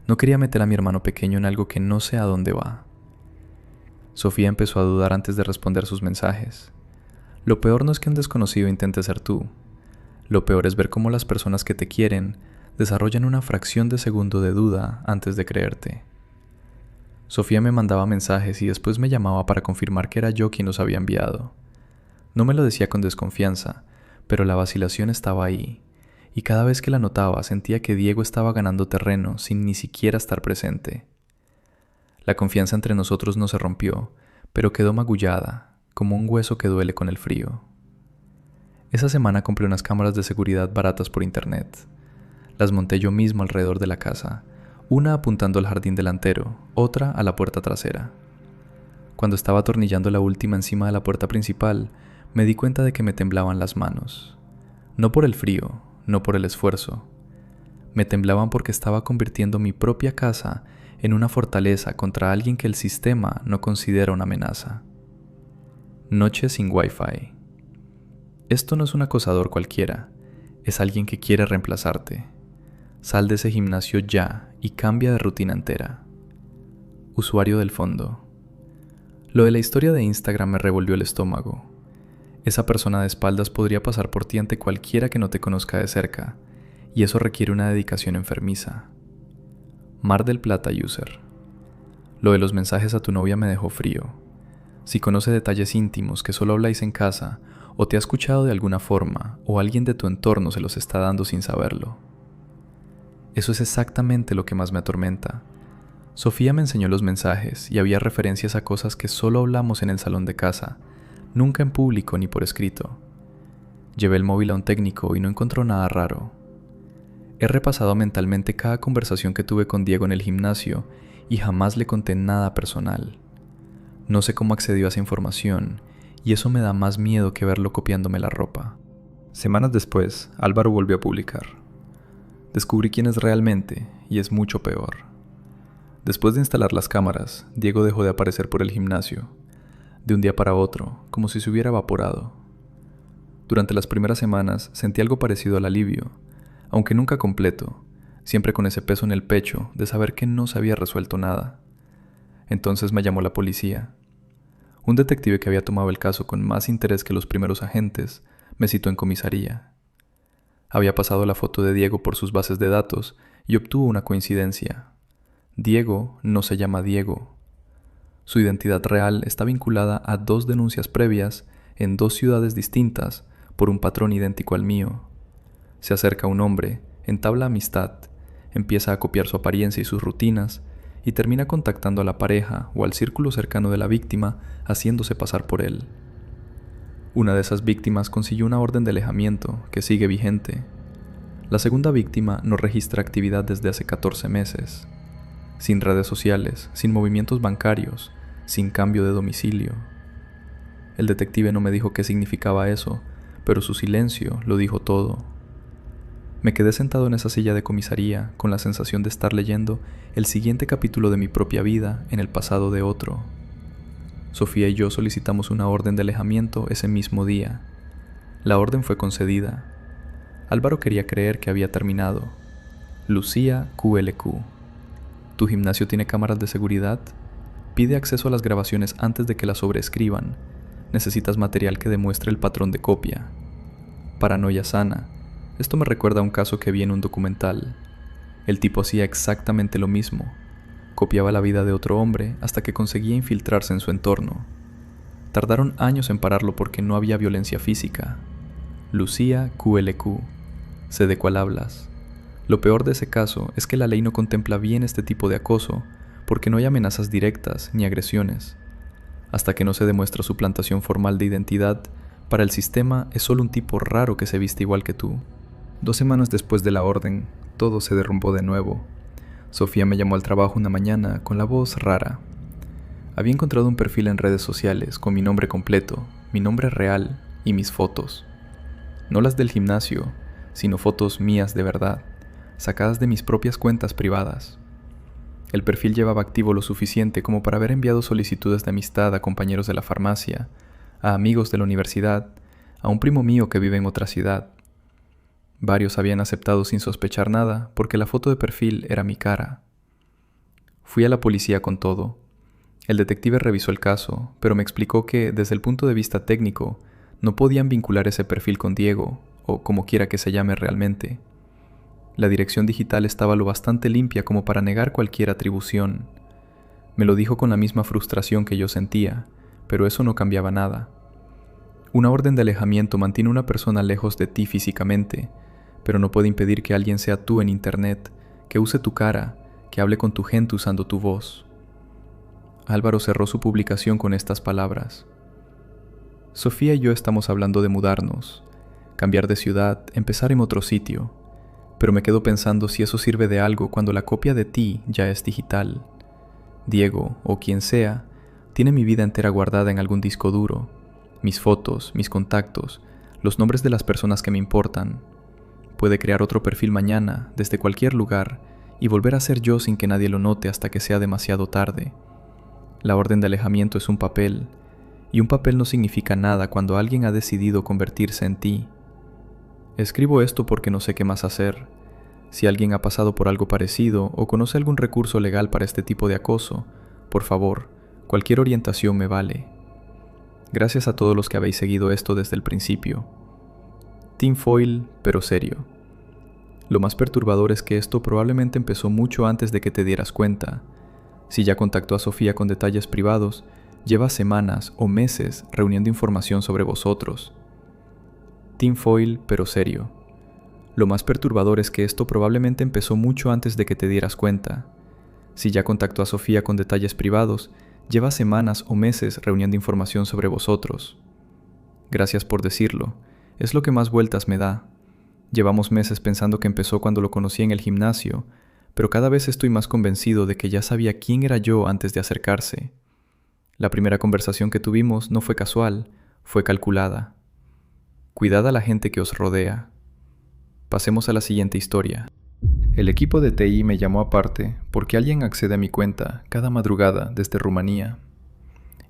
No quería meter a mi hermano pequeño en algo que no sé a dónde va. Sofía empezó a dudar antes de responder sus mensajes. Lo peor no es que un desconocido intente ser tú. Lo peor es ver cómo las personas que te quieren desarrollan una fracción de segundo de duda antes de creerte. Sofía me mandaba mensajes y después me llamaba para confirmar que era yo quien los había enviado. No me lo decía con desconfianza, pero la vacilación estaba ahí, y cada vez que la notaba sentía que Diego estaba ganando terreno sin ni siquiera estar presente. La confianza entre nosotros no se rompió, pero quedó magullada, como un hueso que duele con el frío. Esa semana compré unas cámaras de seguridad baratas por internet. Las monté yo mismo alrededor de la casa, una apuntando al jardín delantero, otra a la puerta trasera. Cuando estaba atornillando la última encima de la puerta principal, me di cuenta de que me temblaban las manos. No por el frío, no por el esfuerzo. Me temblaban porque estaba convirtiendo mi propia casa en una fortaleza contra alguien que el sistema no considera una amenaza. Noche sin Wi-Fi. Esto no es un acosador cualquiera, es alguien que quiere reemplazarte. Sal de ese gimnasio ya y cambia de rutina entera. Usuario del fondo. Lo de la historia de Instagram me revolvió el estómago. Esa persona de espaldas podría pasar por ti ante cualquiera que no te conozca de cerca, y eso requiere una dedicación enfermiza. Mar del Plata User. Lo de los mensajes a tu novia me dejó frío. Si conoce detalles íntimos que solo habláis en casa, o te ha escuchado de alguna forma, o alguien de tu entorno se los está dando sin saberlo. Eso es exactamente lo que más me atormenta. Sofía me enseñó los mensajes y había referencias a cosas que solo hablamos en el salón de casa, nunca en público ni por escrito. Llevé el móvil a un técnico y no encontró nada raro. He repasado mentalmente cada conversación que tuve con Diego en el gimnasio y jamás le conté nada personal. No sé cómo accedió a esa información y eso me da más miedo que verlo copiándome la ropa. Semanas después, Álvaro volvió a publicar. Descubrí quién es realmente y es mucho peor. Después de instalar las cámaras, Diego dejó de aparecer por el gimnasio, de un día para otro, como si se hubiera evaporado. Durante las primeras semanas sentí algo parecido al alivio, aunque nunca completo, siempre con ese peso en el pecho de saber que no se había resuelto nada. Entonces me llamó la policía. Un detective que había tomado el caso con más interés que los primeros agentes me citó en comisaría. Había pasado la foto de Diego por sus bases de datos y obtuvo una coincidencia. Diego no se llama Diego. Su identidad real está vinculada a 2 denuncias previas en 2 ciudades distintas por un patrón idéntico al mío. Se acerca un hombre, entabla amistad, empieza a copiar su apariencia y sus rutinas y termina contactando a la pareja o al círculo cercano de la víctima haciéndose pasar por él. Una de esas víctimas consiguió una orden de alejamiento que sigue vigente. La segunda víctima no registra actividad desde hace 14 meses. Sin redes sociales, sin movimientos bancarios, sin cambio de domicilio. El detective no me dijo qué significaba eso, pero su silencio lo dijo todo. Me quedé sentado en esa silla de comisaría con la sensación de estar leyendo el siguiente capítulo de mi propia vida en el pasado de otro. Sofía y yo solicitamos una orden de alejamiento ese mismo día. La orden fue concedida. Álvaro quería creer que había terminado. Lucía QLQ. ¿Tu gimnasio tiene cámaras de seguridad? Pide acceso a las grabaciones antes de que las sobreescriban. Necesitas material que demuestre el patrón de copia. Paranoia sana. Esto me recuerda a un caso que vi en un documental. El tipo hacía exactamente lo mismo. Copiaba la vida de otro hombre hasta que conseguía infiltrarse en su entorno. Tardaron años en pararlo porque no había violencia física. Lucía QLQ. Sé de cuál hablas. Lo peor de ese caso es que la ley no contempla bien este tipo de acoso porque no hay amenazas directas ni agresiones. Hasta que no se demuestra suplantación formal de identidad, para el sistema es solo un tipo raro que se viste igual que tú. 2 semanas después de la orden, todo se derrumbó de nuevo. Sofía me llamó al trabajo una mañana con la voz rara. Había encontrado un perfil en redes sociales con mi nombre completo, mi nombre real y mis fotos. No las del gimnasio, sino fotos mías de verdad, sacadas de mis propias cuentas privadas. El perfil llevaba activo lo suficiente como para haber enviado solicitudes de amistad a compañeros de la farmacia, a amigos de la universidad, a un primo mío que vive en otra ciudad. Varios habían aceptado sin sospechar nada porque la foto de perfil era mi cara. Fui a la policía con todo. El detective revisó el caso, pero me explicó que, desde el punto de vista técnico, no podían vincular ese perfil con Diego, o como quiera que se llame realmente. La dirección digital estaba lo bastante limpia como para negar cualquier atribución. Me lo dijo con la misma frustración que yo sentía, pero eso no cambiaba nada. Una orden de alejamiento mantiene a una persona lejos de ti físicamente, pero no puede impedir que alguien sea tú en internet, que use tu cara, que hable con tu gente usando tu voz. Álvaro cerró su publicación con estas palabras. Sofía y yo estamos hablando de mudarnos, cambiar de ciudad, empezar en otro sitio. Pero me quedo pensando si eso sirve de algo cuando la copia de ti ya es digital. Diego, o quien sea, tiene mi vida entera guardada en algún disco duro, mis fotos, mis contactos, los nombres de las personas que me importan. Puede crear otro perfil mañana, desde cualquier lugar, y volver a ser yo sin que nadie lo note hasta que sea demasiado tarde. La orden de alejamiento es un papel, y un papel no significa nada cuando alguien ha decidido convertirse en ti. Escribo esto porque no sé qué más hacer. Si alguien ha pasado por algo parecido o conoce algún recurso legal para este tipo de acoso, por favor, cualquier orientación me vale. Gracias a todos los que habéis seguido esto desde el principio. Tinfoil, pero serio. Lo más perturbador es que esto probablemente empezó mucho antes de que te dieras cuenta. Si ya contactó a Sofía con detalles privados, lleva semanas o meses reuniendo información sobre vosotros. Tinfoil, pero serio. Lo más perturbador es que esto probablemente empezó mucho antes de que te dieras cuenta. Si ya contactó a Sofía con detalles privados, lleva semanas o meses reuniendo información sobre vosotros. Gracias por decirlo, es lo que más vueltas me da. Llevamos meses pensando que empezó cuando lo conocí en el gimnasio, pero cada vez estoy más convencido de que ya sabía quién era yo antes de acercarse. La primera conversación que tuvimos no fue casual, fue calculada. Cuidad a la gente que os rodea. Pasemos a la siguiente historia. El equipo de TI me llamó aparte porque alguien accede a mi cuenta cada madrugada desde Rumanía.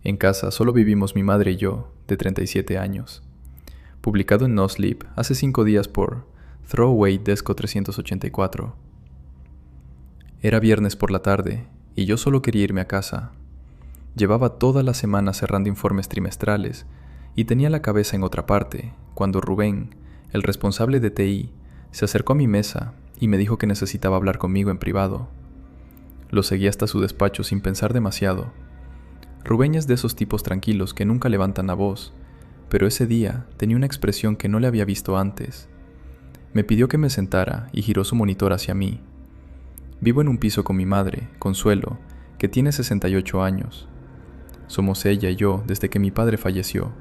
En casa solo vivimos mi madre y yo, de 37 años. Publicado en NoSleep hace 5 días por Throwaway Desco 384. Era viernes por la tarde y yo solo quería irme a casa. Llevaba toda la semana cerrando informes trimestrales y tenía la cabeza en otra parte cuando Rubén, el responsable de TI, se acercó a mi mesa y me dijo que necesitaba hablar conmigo en privado. Lo seguí hasta su despacho sin pensar demasiado. Rubén es de esos tipos tranquilos que nunca levantan la voz, pero ese día tenía una expresión que no le había visto antes. Me pidió que me sentara y giró su monitor hacia mí. Vivo en un piso con mi madre, Consuelo, que tiene 68 años. Somos ella y yo desde que mi padre falleció.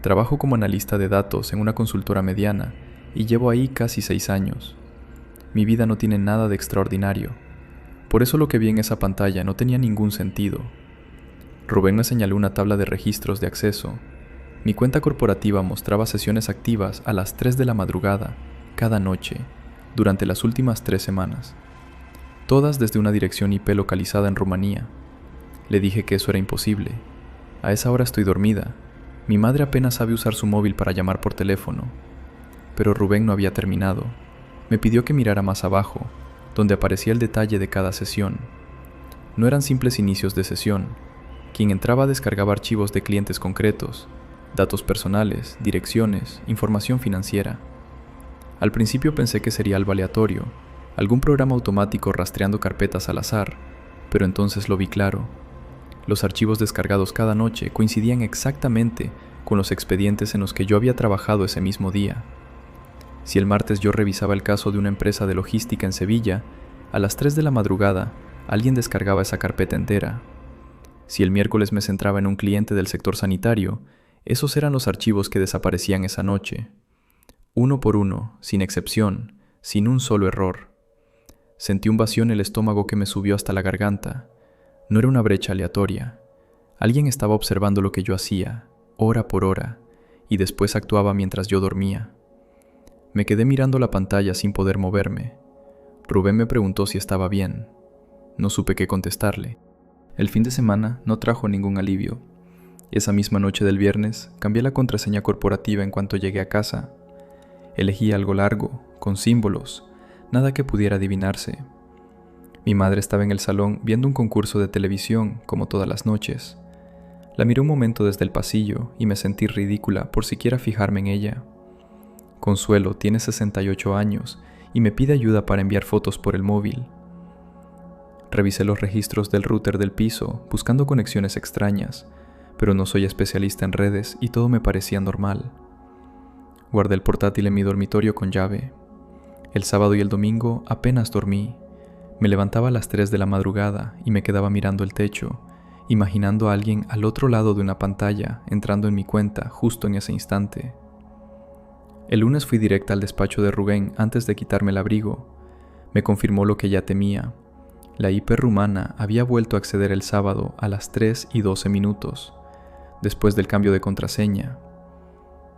Trabajo como analista de datos en una consultora mediana y llevo ahí casi 6 años. Mi vida no tiene nada de extraordinario. Por eso lo que vi en esa pantalla no tenía ningún sentido. Rubén me señaló una tabla de registros de acceso. Mi cuenta corporativa mostraba sesiones activas a las 3 de la madrugada, cada noche, durante las últimas 3 semanas. Todas desde una dirección IP localizada en Rumanía. Le dije que eso era imposible. A esa hora estoy dormida. Mi madre apenas sabe usar su móvil para llamar por teléfono. Pero Rubén no había terminado. Me pidió que mirara más abajo, donde aparecía el detalle de cada sesión. No eran simples inicios de sesión. Quien entraba descargaba archivos de clientes concretos, datos personales, direcciones, información financiera. Al principio pensé que sería algo aleatorio, algún programa automático rastreando carpetas al azar, pero entonces lo vi claro. Los archivos descargados cada noche coincidían exactamente con los expedientes en los que yo había trabajado ese mismo día. Si el martes yo revisaba el caso de una empresa de logística en Sevilla, a las 3 de la madrugada alguien descargaba esa carpeta entera. Si el miércoles me centraba en un cliente del sector sanitario, esos eran los archivos que desaparecían esa noche. Uno por uno, sin excepción, sin un solo error. Sentí un vacío en el estómago que me subió hasta la garganta. No era una brecha aleatoria. Alguien estaba observando lo que yo hacía, hora por hora, y después actuaba mientras yo dormía. Me quedé mirando la pantalla sin poder moverme. Rubén me preguntó si estaba bien. No supe qué contestarle. El fin de semana no trajo ningún alivio. Esa misma noche del viernes, cambié la contraseña corporativa en cuanto llegué a casa. Elegí algo largo, con símbolos, nada que pudiera adivinarse. Mi madre estaba en el salón viendo un concurso de televisión, como todas las noches. La miré un momento desde el pasillo y me sentí ridícula por siquiera fijarme en ella. Consuelo tiene 68 años y me pide ayuda para enviar fotos por el móvil. Revisé los registros del router del piso, buscando conexiones extrañas, pero no soy especialista en redes y todo me parecía normal. Guardé el portátil en mi dormitorio con llave. El sábado y el domingo apenas dormí. Me levantaba a las 3 de la madrugada y me quedaba mirando el techo, imaginando a alguien al otro lado de una pantalla entrando en mi cuenta justo en ese instante. El lunes fui directa al despacho de Rubén antes de quitarme el abrigo. Me confirmó lo que ya temía. La IP rumana había vuelto a acceder el sábado a las 3:12, después del cambio de contraseña.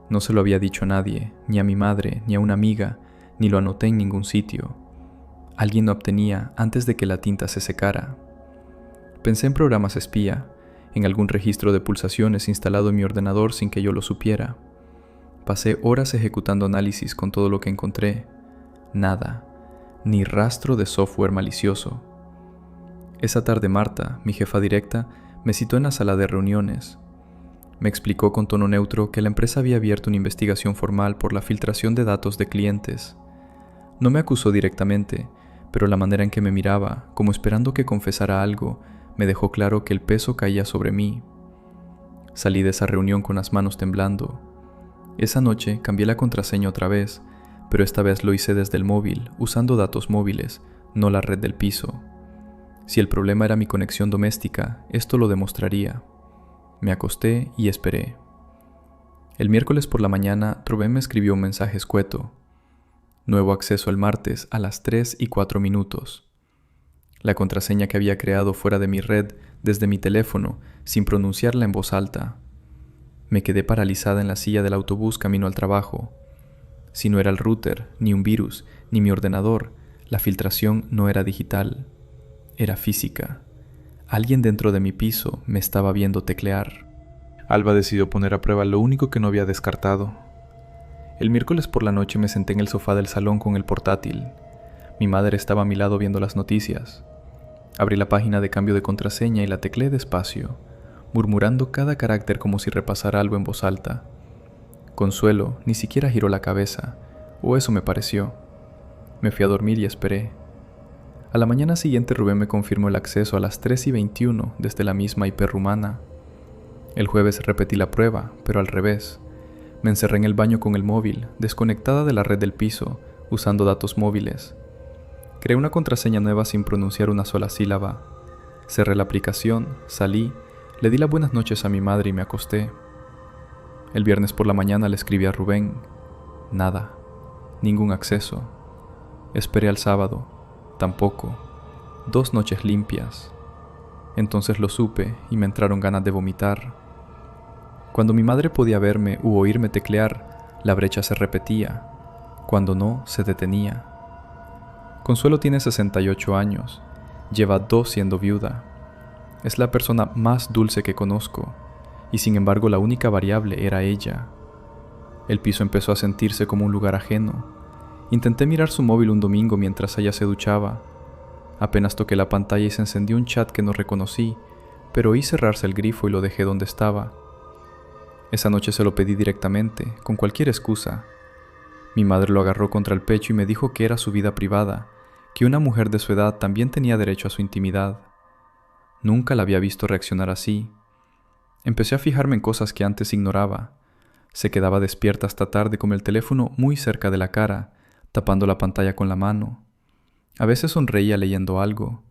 No se lo había dicho a nadie, ni a mi madre, ni a una amiga, ni lo anoté en ningún sitio. Alguien lo obtenía antes de que la tinta se secara. Pensé en programas espía, en algún registro de pulsaciones instalado en mi ordenador sin que yo lo supiera. Pasé horas ejecutando análisis con todo lo que encontré. Nada, ni rastro de software malicioso. Esa tarde Marta, mi jefa directa, me citó en la sala de reuniones. Me explicó con tono neutro que la empresa había abierto una investigación formal por la filtración de datos de clientes. No me acusó directamente, pero la manera en que me miraba, como esperando que confesara algo, me dejó claro que el peso caía sobre mí. Salí de esa reunión con las manos temblando. Esa noche cambié la contraseña otra vez, pero esta vez lo hice desde el móvil, usando datos móviles, no la red del piso. Si el problema era mi conexión doméstica, esto lo demostraría. Me acosté y esperé. El miércoles por la mañana, Rubén me escribió un mensaje escueto. Nuevo acceso el martes a las 3:04. La contraseña que había creado fuera de mi red desde mi teléfono, sin pronunciarla en voz alta. Me quedé paralizada en la silla del autobús camino al trabajo. Si no era el router, ni un virus, ni mi ordenador, la filtración no era digital. Era física. Alguien dentro de mi piso me estaba viendo teclear. Alba decidió poner a prueba lo único que no había descartado. El miércoles por la noche me senté en el sofá del salón con el portátil. Mi madre estaba a mi lado viendo las noticias. Abrí la página de cambio de contraseña y la tecleé despacio, murmurando cada carácter como si repasara algo en voz alta. Consuelo ni siquiera giró la cabeza, o eso me pareció. Me fui a dormir y esperé. A la mañana siguiente Rubén me confirmó el acceso a las 3:21 desde la misma IP rumana. El jueves repetí la prueba, pero al revés. Me encerré en el baño con el móvil, desconectada de la red del piso, usando datos móviles. Creé una contraseña nueva sin pronunciar una sola sílaba. Cerré la aplicación, salí, le di las buenas noches a mi madre y me acosté. El viernes por la mañana le escribí a Rubén. Nada. Ningún acceso. Esperé al sábado. Tampoco. 2 noches limpias. Entonces lo supe y me entraron ganas de vomitar. Cuando mi madre podía verme u oírme teclear, la brecha se repetía. Cuando no, se detenía. Consuelo tiene 68 años. Lleva 2 siendo viuda. Es la persona más dulce que conozco, y sin embargo la única variable era ella. El piso empezó a sentirse como un lugar ajeno. Intenté mirar su móvil un domingo mientras ella se duchaba. Apenas toqué la pantalla y se encendió un chat que no reconocí, pero oí cerrarse el grifo y lo dejé donde estaba. Esa noche se lo pedí directamente, con cualquier excusa. Mi madre lo agarró contra el pecho y me dijo que era su vida privada, que una mujer de su edad también tenía derecho a su intimidad. Nunca la había visto reaccionar así. Empecé a fijarme en cosas que antes ignoraba. Se quedaba despierta hasta tarde con el teléfono muy cerca de la cara, tapando la pantalla con la mano. A veces sonreía leyendo algo,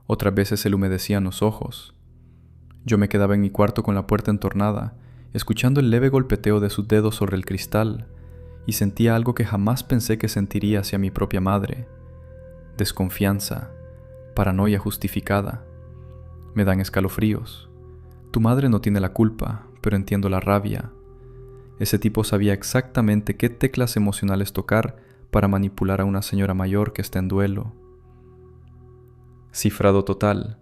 otras veces se le humedecían los ojos. Yo me quedaba en mi cuarto con la puerta entornada, escuchando el leve golpeteo de sus dedos sobre el cristal, y sentía algo que jamás pensé que sentiría hacia mi propia madre. Desconfianza, paranoia justificada. Me dan escalofríos. Tu madre no tiene la culpa, pero entiendo la rabia. Ese tipo sabía exactamente qué teclas emocionales tocar para manipular a una señora mayor que está en duelo. Cifrado total.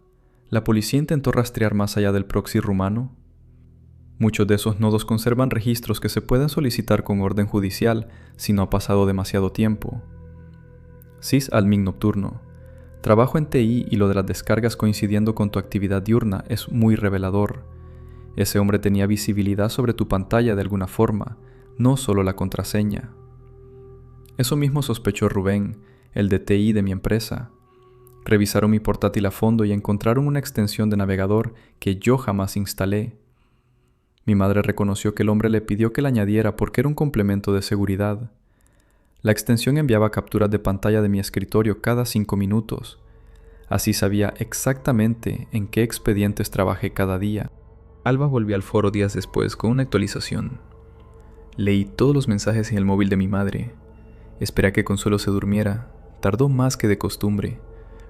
¿La policía intentó rastrear más allá del proxy rumano? Muchos de esos nodos conservan registros que se pueden solicitar con orden judicial si no ha pasado demasiado tiempo. Sys Almin nocturno. Trabajo en TI y lo de las descargas coincidiendo con tu actividad diurna es muy revelador. Ese hombre tenía visibilidad sobre tu pantalla de alguna forma, no solo la contraseña. Eso mismo sospechó Rubén, el de TI de mi empresa. Revisaron mi portátil a fondo y encontraron una extensión de navegador que yo jamás instalé. Mi madre reconoció que el hombre le pidió que la añadiera porque era un complemento de seguridad. La extensión enviaba capturas de pantalla de mi escritorio cada 5 minutos. Así sabía exactamente en qué expedientes trabajé cada día. Alba volvió al foro días después con una actualización. Leí todos los mensajes en el móvil de mi madre. Esperé a que Consuelo se durmiera. Tardó más que de costumbre,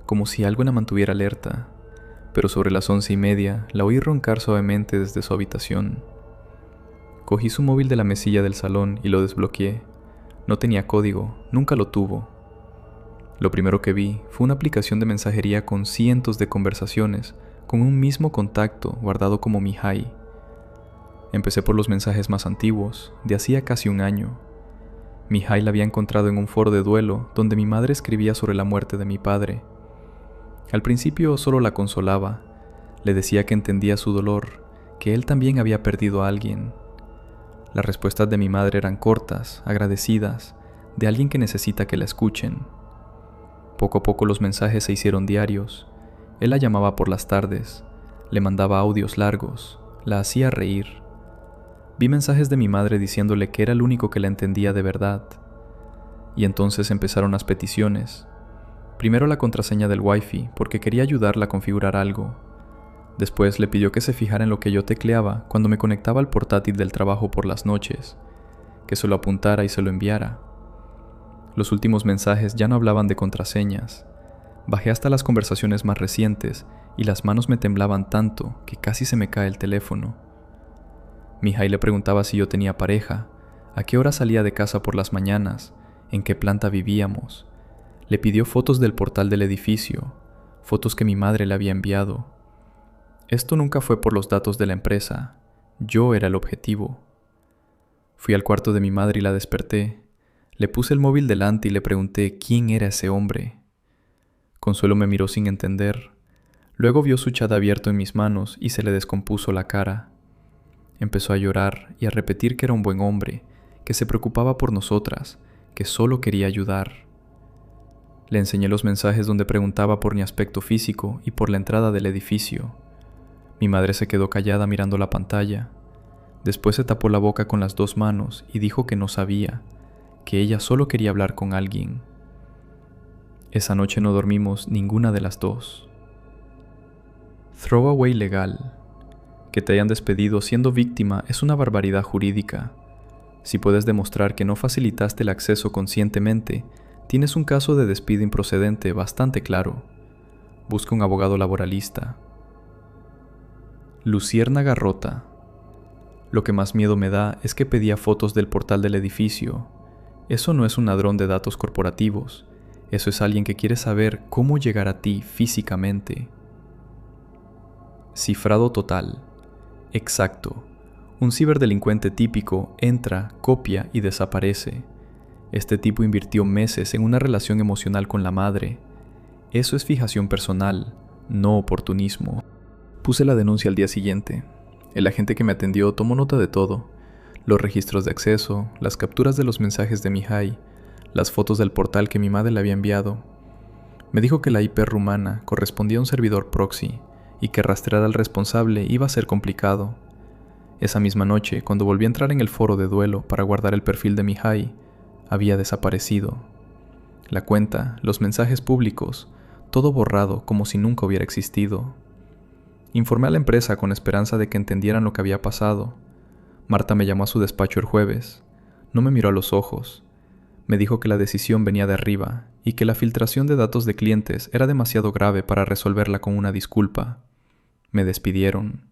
como si algo la mantuviera alerta. Pero sobre las 11:30 la oí roncar suavemente desde su habitación. Cogí su móvil de la mesilla del salón y lo desbloqueé. No tenía código, nunca lo tuvo. Lo primero que vi fue una aplicación de mensajería con cientos de conversaciones, con un mismo contacto guardado como Mihai. Empecé por los mensajes más antiguos, de hacía casi un año. Mihai la había encontrado en un foro de duelo donde mi madre escribía sobre la muerte de mi padre. Al principio solo la consolaba, le decía que entendía su dolor, que él también había perdido a alguien. Las respuestas de mi madre eran cortas, agradecidas, de alguien que necesita que la escuchen. Poco a poco los mensajes se hicieron diarios. Él la llamaba por las tardes, le mandaba audios largos, la hacía reír. Vi mensajes de mi madre diciéndole que era el único que la entendía de verdad. Y entonces empezaron las peticiones. Primero la contraseña del Wi-Fi, porque quería ayudarla a configurar algo. Después le pidió que se fijara en lo que yo tecleaba cuando me conectaba al portátil del trabajo por las noches, que se lo apuntara y se lo enviara. Los últimos mensajes ya no hablaban de contraseñas. Bajé hasta las conversaciones más recientes y las manos me temblaban tanto que casi se me cae el teléfono. Mihai le preguntaba si yo tenía pareja, a qué hora salía de casa por las mañanas, en qué planta vivíamos. Le pidió fotos del portal del edificio, fotos que mi madre le había enviado. Esto nunca fue por los datos de la empresa, yo era el objetivo. Fui al cuarto de mi madre y la desperté. Le puse el móvil delante y le pregunté quién era ese hombre. Consuelo me miró sin entender. Luego vio su chat abierto en mis manos y se le descompuso la cara. Empezó a llorar y a repetir que era un buen hombre, que se preocupaba por nosotras, que solo quería ayudar. Le enseñé los mensajes donde preguntaba por mi aspecto físico y por la entrada del edificio. Mi madre se quedó callada mirando la pantalla. Después se tapó la boca con las dos manos y dijo que no sabía, que ella solo quería hablar con alguien. Esa noche no dormimos ninguna de las dos. Throwaway legal. Que te hayan despedido siendo víctima es una barbaridad jurídica. Si puedes demostrar que no facilitaste el acceso conscientemente, tienes un caso de despido improcedente bastante claro. Busca un abogado laboralista. Luciérnaga rota. Lo que más miedo me da es que pedía fotos del portal del edificio. Eso no es un ladrón de datos corporativos. Eso es alguien que quiere saber cómo llegar a ti físicamente. Cifrado total. Exacto. Un ciberdelincuente típico entra, copia y desaparece. Este tipo invirtió meses en una relación emocional con la madre. Eso es fijación personal, no oportunismo. Puse la denuncia al día siguiente. El agente que me atendió tomó nota de todo. Los registros de acceso, las capturas de los mensajes de Mihai, las fotos del portal que mi madre le había enviado. Me dijo que la IP rumana correspondía a un servidor proxy y que rastrear al responsable iba a ser complicado. Esa misma noche, cuando volví a entrar en el foro de duelo para guardar el perfil de Mihai, había desaparecido. La cuenta, los mensajes públicos, todo borrado como si nunca hubiera existido. Informé a la empresa con esperanza de que entendieran lo que había pasado. Marta me llamó a su despacho el jueves. No me miró a los ojos. Me dijo que la decisión venía de arriba y que la filtración de datos de clientes era demasiado grave para resolverla con una disculpa. Me despidieron.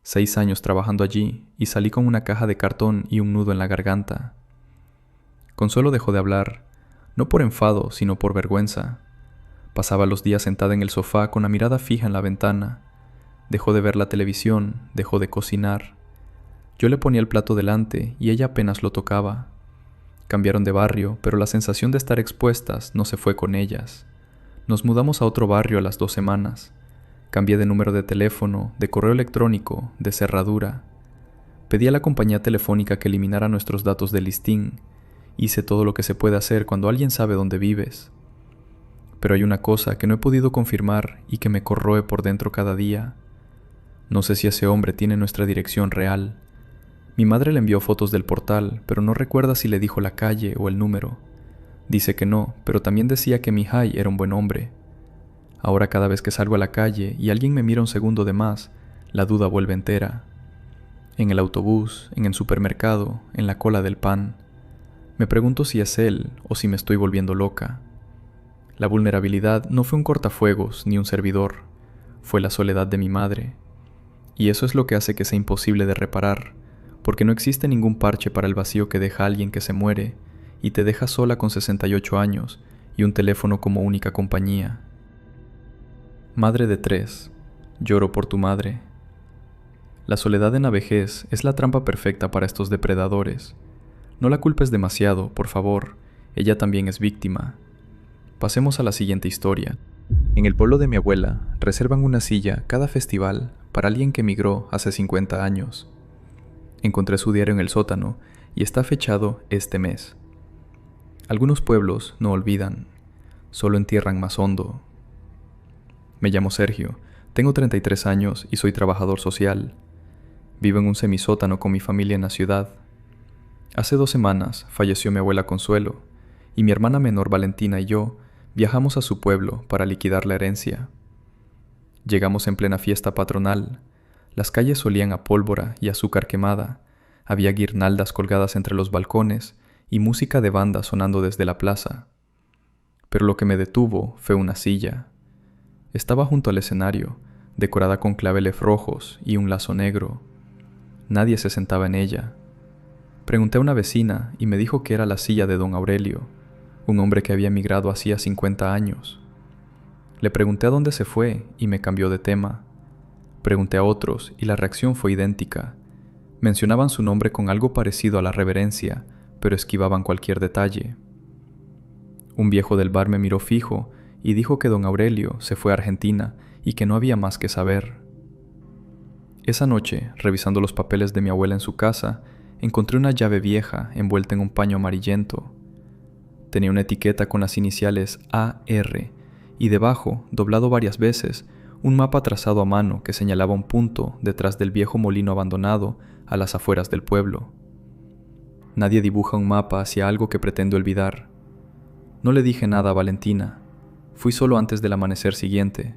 6 años trabajando allí y salí con una caja de cartón y un nudo en la garganta. Consuelo dejó de hablar, no por enfado, sino por vergüenza. Pasaba los días sentada en el sofá con la mirada fija en la ventana. Dejó de ver la televisión, dejó de cocinar. Yo le ponía el plato delante y ella apenas lo tocaba. Cambiaron de barrio, pero la sensación de estar expuestas no se fue con ellas. Nos mudamos a otro barrio a las 2 semanas. Cambié de número de teléfono, de correo electrónico, de cerradura. Pedí a la compañía telefónica que eliminara nuestros datos de listín. Hice todo lo que se puede hacer cuando alguien sabe dónde vives. Pero hay una cosa que no he podido confirmar y que me corroe por dentro cada día. No sé si ese hombre tiene nuestra dirección real. Mi madre le envió fotos del portal, pero no recuerda si le dijo la calle o el número. Dice que no, pero también decía que Mihai era un buen hombre. Ahora cada vez que salgo a la calle y alguien me mira un segundo de más, la duda vuelve entera. En el autobús, en el supermercado, en la cola del pan. Me pregunto si es él o si me estoy volviendo loca. La vulnerabilidad no fue un cortafuegos ni un servidor, fue la soledad de mi madre. Y eso es lo que hace que sea imposible de reparar, porque no existe ningún parche para el vacío que deja alguien que se muere y te deja sola con 68 años y un teléfono como única compañía. Madre de 3, lloro por tu madre. La soledad en la vejez es la trampa perfecta para estos depredadores. No la culpes demasiado, por favor, ella también es víctima. Pasemos a la siguiente historia. En el pueblo de mi abuela reservan una silla cada festival para alguien que emigró hace 50 años. Encontré su diario en el sótano y está fechado este mes. Algunos pueblos no olvidan, solo entierran más hondo. Me llamo Sergio, tengo 33 años y soy trabajador social. Vivo en un semisótano con mi familia en la ciudad. Hace 2 semanas falleció mi abuela Consuelo y mi hermana menor Valentina y yo viajamos a su pueblo para liquidar la herencia. Llegamos en plena fiesta patronal. Las calles olían a pólvora y azúcar quemada. Había guirnaldas colgadas entre los balcones y música de banda sonando desde la plaza. Pero lo que me detuvo fue una silla. Estaba junto al escenario, decorada con claveles rojos y un lazo negro. Nadie se sentaba en ella. Pregunté a una vecina y me dijo que era la silla de don Aurelio, un hombre que había emigrado hacía 50 años. Le pregunté a dónde se fue y me cambió de tema. Pregunté a otros y la reacción fue idéntica. Mencionaban su nombre con algo parecido a la reverencia, pero esquivaban cualquier detalle. Un viejo del bar me miró fijo y dijo que don Aurelio se fue a Argentina y que no había más que saber. Esa noche, revisando los papeles de mi abuela en su casa, encontré una llave vieja envuelta en un paño amarillento. Tenía una etiqueta con las iniciales AR y debajo, doblado varias veces, un mapa trazado a mano que señalaba un punto detrás del viejo molino abandonado a las afueras del pueblo. Nadie dibuja un mapa hacia algo que pretende olvidar. No le dije nada a Valentina. Fui solo antes del amanecer siguiente.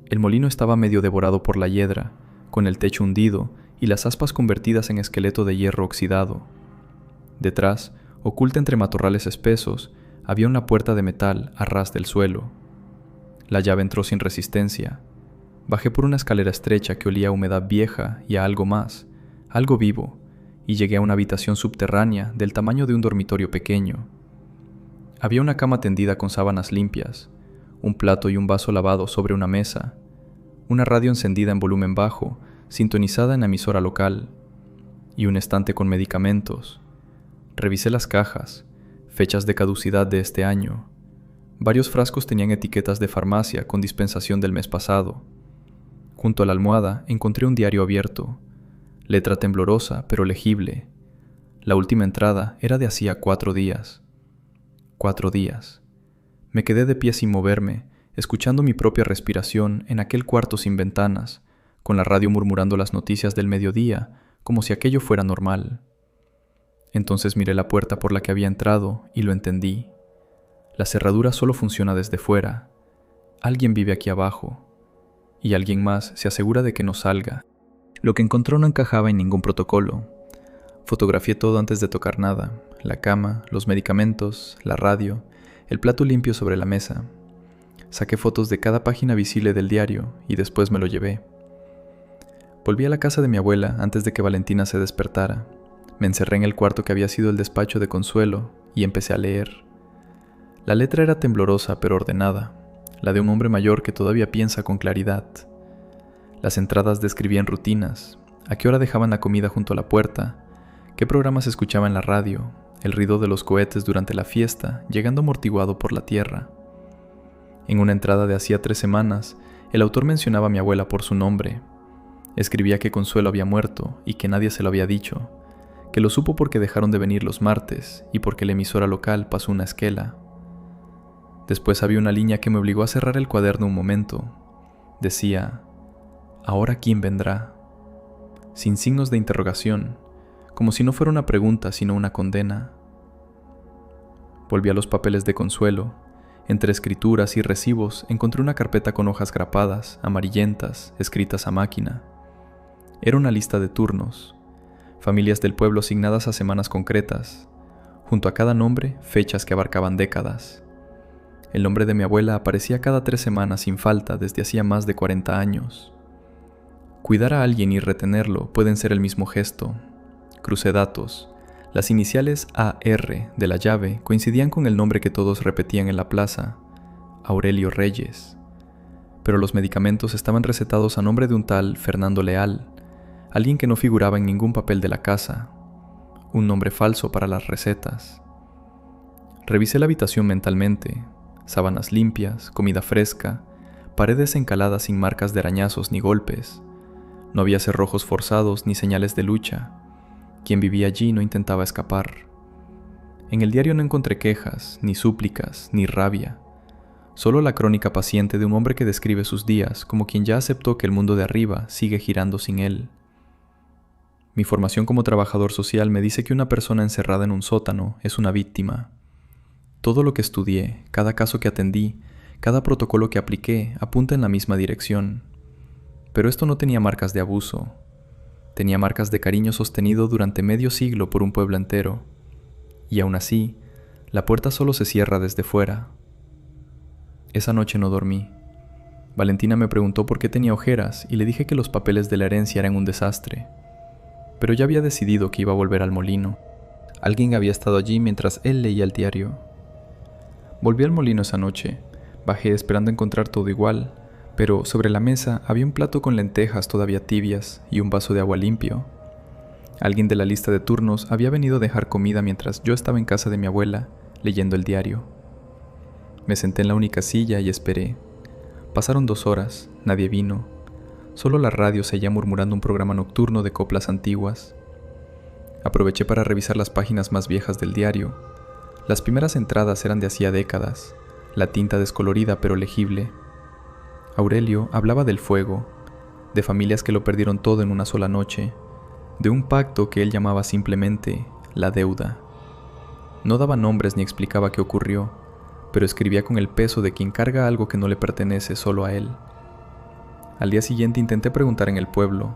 El molino estaba medio devorado por la hiedra, con el techo hundido y las aspas convertidas en esqueleto de hierro oxidado. Detrás, oculta entre matorrales espesos, había una puerta de metal a ras del suelo. La llave entró sin resistencia. Bajé por una escalera estrecha que olía a humedad vieja y a algo más, algo vivo, y llegué a una habitación subterránea del tamaño de un dormitorio pequeño. Había una cama tendida con sábanas limpias, un plato y un vaso lavado sobre una mesa, una radio encendida en volumen bajo, sintonizada en la emisora local, y un estante con medicamentos. Revisé las cajas, fechas de caducidad de este año. Varios frascos tenían etiquetas de farmacia con dispensación del mes pasado. Junto a la almohada encontré un diario abierto, letra temblorosa pero legible. La última entrada era de hacía 4 días. 4 días. Me quedé de pie sin moverme, escuchando mi propia respiración en aquel cuarto sin ventanas, con la radio murmurando las noticias del mediodía, como si aquello fuera normal. Entonces miré la puerta por la que había entrado y lo entendí. La cerradura solo funciona desde fuera. Alguien vive aquí abajo, y alguien más se asegura de que no salga. Lo que encontró no encajaba en ningún protocolo. Fotografié todo antes de tocar nada: la cama, los medicamentos, la radio, el plato limpio sobre la mesa. Saqué fotos de cada página visible del diario y después me lo llevé. Volví a la casa de mi abuela antes de que Valentina se despertara. Me encerré en el cuarto que había sido el despacho de Consuelo y empecé a leer. La letra era temblorosa pero ordenada, la de un hombre mayor que todavía piensa con claridad. Las entradas describían rutinas, a qué hora dejaban la comida junto a la puerta, qué programas escuchaba en la radio, el ruido de los cohetes durante la fiesta, llegando amortiguado por la tierra. En una entrada de hacía 3 semanas, el autor mencionaba a mi abuela por su nombre. Escribía que Consuelo había muerto y que nadie se lo había dicho, que lo supo porque dejaron de venir los martes y porque la emisora local pasó una esquela. Después había una línea que me obligó a cerrar el cuaderno un momento. Decía: ¿ahora quién vendrá? Sin signos de interrogación, como si no fuera una pregunta sino una condena. Volví a los papeles de Consuelo. Entre escrituras y recibos encontré una carpeta con hojas grapadas, amarillentas, escritas a máquina. Era una lista de turnos, familias del pueblo asignadas a semanas concretas. Junto a cada nombre, fechas que abarcaban décadas. El nombre de mi abuela aparecía cada 3 semanas sin falta desde hacía más de 40 años. Cuidar a alguien y retenerlo pueden ser el mismo gesto. Crucé datos. Las iniciales AR de la llave coincidían con el nombre que todos repetían en la plaza: Aurelio Reyes. Pero los medicamentos estaban recetados a nombre de un tal Fernando Leal, alguien que no figuraba en ningún papel de la casa. Un nombre falso para las recetas. Revisé la habitación mentalmente. Sábanas limpias, comida fresca, paredes encaladas sin marcas de arañazos ni golpes. No había cerrojos forzados ni señales de lucha. Quien vivía allí no intentaba escapar. En el diario no encontré quejas, ni súplicas, ni rabia. Solo la crónica paciente de un hombre que describe sus días como quien ya aceptó que el mundo de arriba sigue girando sin él. Mi formación como trabajador social me dice que una persona encerrada en un sótano es una víctima. Todo lo que estudié, cada caso que atendí, cada protocolo que apliqué apunta en la misma dirección. Pero esto no tenía marcas de abuso. Tenía marcas de cariño sostenido durante medio siglo por un pueblo entero. Y aún así, la puerta solo se cierra desde fuera. Esa noche no dormí. Valentina me preguntó por qué tenía ojeras y le dije que los papeles de la herencia eran un desastre. Pero ya había decidido que iba a volver al molino. Alguien había estado allí mientras él leía el diario. Volví al molino esa noche. Bajé esperando encontrar todo igual, pero sobre la mesa había un plato con lentejas todavía tibias y un vaso de agua limpio. Alguien de la lista de turnos había venido a dejar comida mientras yo estaba en casa de mi abuela, leyendo el diario. Me senté en la única silla y esperé. Pasaron 2 horas, nadie vino. Solo la radio seguía murmurando un programa nocturno de coplas antiguas. Aproveché para revisar las páginas más viejas del diario. Las primeras entradas eran de hacía décadas, la tinta descolorida pero legible. Aurelio hablaba del fuego, de familias que lo perdieron todo en una sola noche, de un pacto que él llamaba simplemente la deuda. No daba nombres ni explicaba qué ocurrió, pero escribía con el peso de quien carga algo que no le pertenece solo a él. Al día siguiente intenté preguntar en el pueblo.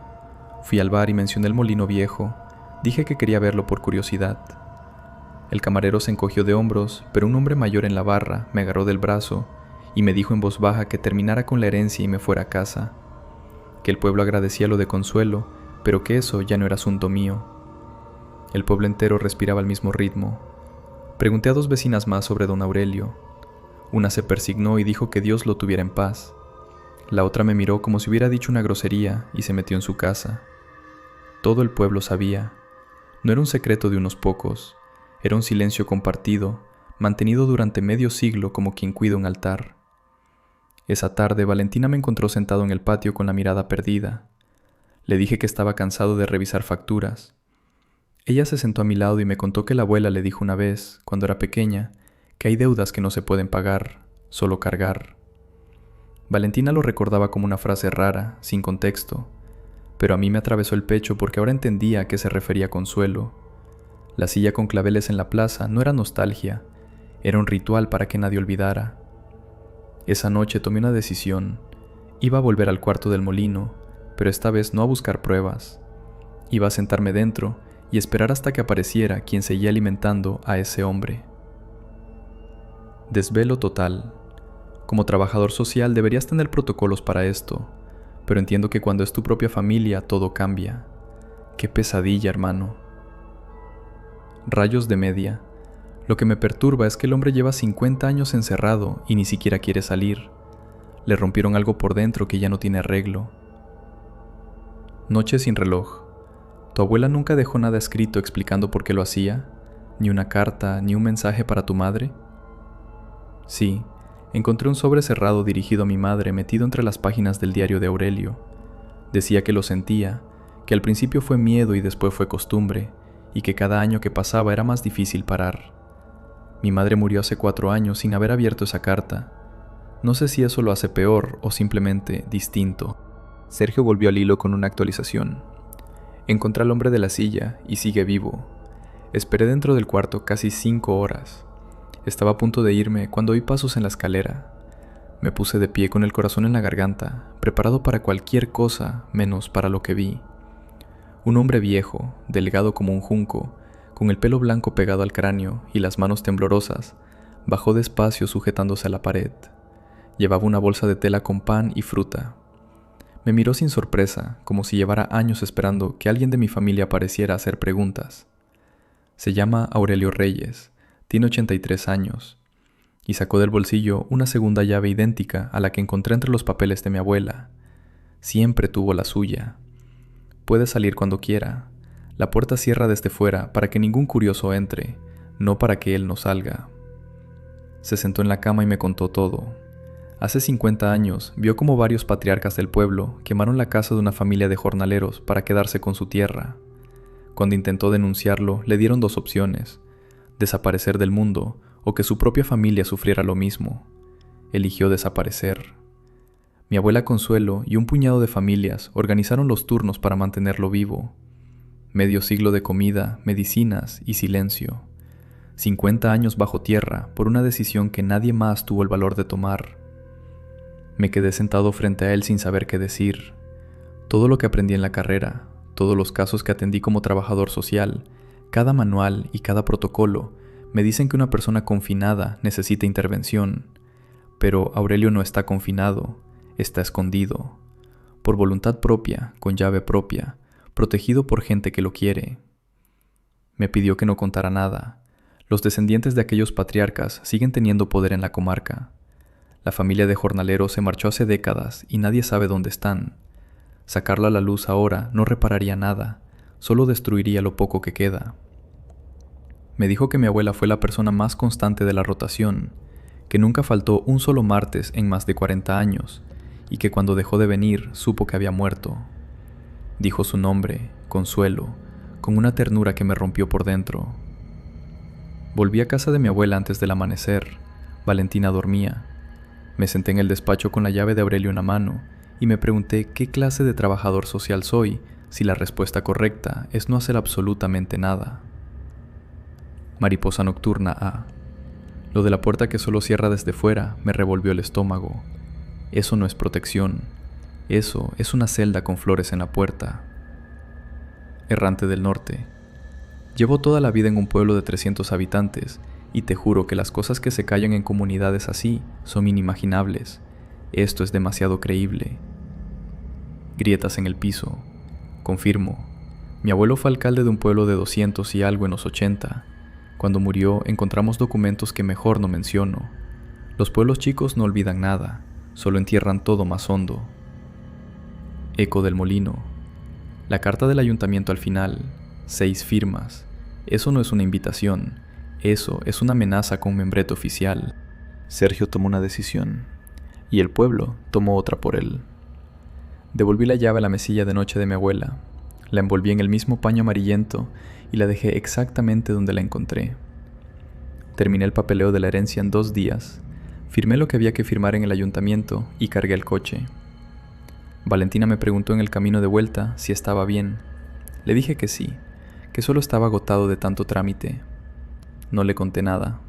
Fui al bar y mencioné el molino viejo. Dije que quería verlo por curiosidad. El camarero se encogió de hombros, pero un hombre mayor en la barra me agarró del brazo y me dijo en voz baja que terminara con la herencia y me fuera a casa. Que el pueblo agradecía lo de Consuelo, pero que eso ya no era asunto mío. El pueblo entero respiraba al mismo ritmo. Pregunté a 2 vecinas más sobre don Aurelio. Una se persignó y dijo que Dios lo tuviera en paz. La otra me miró como si hubiera dicho una grosería y se metió en su casa. Todo el pueblo sabía. No era un secreto de unos pocos. Era un silencio compartido, mantenido durante medio siglo como quien cuida un altar. Esa tarde Valentina me encontró sentado en el patio con la mirada perdida. Le dije que estaba cansado de revisar facturas. Ella se sentó a mi lado y me contó que la abuela le dijo una vez, cuando era pequeña, que hay deudas que no se pueden pagar, solo cargar. Valentina lo recordaba como una frase rara, sin contexto, pero a mí me atravesó el pecho porque ahora entendía a qué se refería Consuelo. La silla con claveles en la plaza no era nostalgia, era un ritual para que nadie olvidara. Esa noche tomé una decisión. Iba a volver al cuarto del molino, pero esta vez no a buscar pruebas. Iba a sentarme dentro y esperar hasta que apareciera quien seguía alimentando a ese hombre. Desvelo total. Como trabajador social deberías tener protocolos para esto, pero entiendo que cuando es tu propia familia todo cambia. ¡Qué pesadilla, hermano! Rayos de media. Lo que me perturba es que el hombre lleva 50 años encerrado y ni siquiera quiere salir. Le rompieron algo por dentro que ya no tiene arreglo. Noche sin reloj. ¿Tu abuela nunca dejó nada escrito explicando por qué lo hacía? ¿Ni una carta, ni un mensaje para tu madre? Sí, encontré un sobre cerrado dirigido a mi madre metido entre las páginas del diario de Aurelio. Decía que lo sentía, que al principio fue miedo y después fue costumbre, y que cada año que pasaba era más difícil parar. Mi madre murió hace 4 años sin haber abierto esa carta. No sé si eso lo hace peor o simplemente distinto. Sergio volvió al hilo con una actualización. Encontré al hombre de la silla y sigue vivo. Esperé dentro del cuarto casi 5 horas. Estaba a punto de irme cuando oí pasos en la escalera. Me puse de pie con el corazón en la garganta, preparado para cualquier cosa menos para lo que vi. Un hombre viejo, delgado como un junco, con el pelo blanco pegado al cráneo y las manos temblorosas, bajó despacio sujetándose a la pared. Llevaba una bolsa de tela con pan y fruta. Me miró sin sorpresa, como si llevara años esperando que alguien de mi familia apareciera a hacer preguntas. Se llama Aurelio Reyes, tiene 83 años, y sacó del bolsillo una segunda llave idéntica a la que encontré entre los papeles de mi abuela. Siempre tuvo la suya. Puede salir cuando quiera. La puerta cierra desde fuera para que ningún curioso entre, no para que él no salga. Se sentó en la cama y me contó todo. Hace 50 años vio cómo varios patriarcas del pueblo quemaron la casa de una familia de jornaleros para quedarse con su tierra. Cuando intentó denunciarlo, le dieron dos opciones: desaparecer del mundo o que su propia familia sufriera lo mismo. Eligió desaparecer. Mi abuela Consuelo y un puñado de familias organizaron los turnos para mantenerlo vivo. Medio siglo de comida, medicinas y silencio. 50 años bajo tierra por una decisión que nadie más tuvo el valor de tomar. Me quedé sentado frente a él sin saber qué decir. Todo lo que aprendí en la carrera, todos los casos que atendí como trabajador social, cada manual y cada protocolo, me dicen que una persona confinada necesita intervención. Pero Aurelio no está confinado, está escondido. Por voluntad propia, con llave propia, protegido por gente que lo quiere. Me pidió que no contara nada. Los descendientes de aquellos patriarcas siguen teniendo poder en la comarca. La familia de jornaleros se marchó hace décadas y nadie sabe dónde están. Sacarla a la luz ahora no repararía nada, solo destruiría lo poco que queda. Me dijo que mi abuela fue la persona más constante de la rotación, que nunca faltó un solo martes en más de 40 años, y que cuando dejó de venir supo que había muerto. Dijo su nombre, Consuelo, con una ternura que me rompió por dentro. Volví a casa de mi abuela antes del amanecer. Valentina dormía. Me senté en el despacho con la llave de Aurelio en la mano y me pregunté qué clase de trabajador social soy si la respuesta correcta es no hacer absolutamente nada. Mariposa nocturna A. Lo de la puerta que solo cierra desde fuera me revolvió el estómago. Eso no es protección. Eso es una celda con flores en la puerta. Errante del norte. Llevo toda la vida en un pueblo de 300 habitantes y te juro que las cosas que se callan en comunidades así son inimaginables. Esto es demasiado creíble. Grietas en el piso. Confirmo. Mi abuelo fue alcalde de un pueblo de 200 y algo en los 80. Cuando murió encontramos documentos que mejor no menciono. Los pueblos chicos no olvidan nada, solo entierran todo más hondo. Eco del molino. La carta del ayuntamiento al final, 6 firmas. Eso no es una invitación. Eso es una amenaza con membrete oficial. Sergio tomó una decisión, y el pueblo tomó otra por él. Devolví la llave a la mesilla de noche de mi abuela, la envolví en el mismo paño amarillento y la dejé exactamente donde la encontré. Terminé el papeleo de la herencia en 2 días, firmé lo que había que firmar en el ayuntamiento y cargué el coche. Valentina me preguntó en el camino de vuelta si estaba bien. Le dije que sí, que solo estaba agotado de tanto trámite. No le conté nada.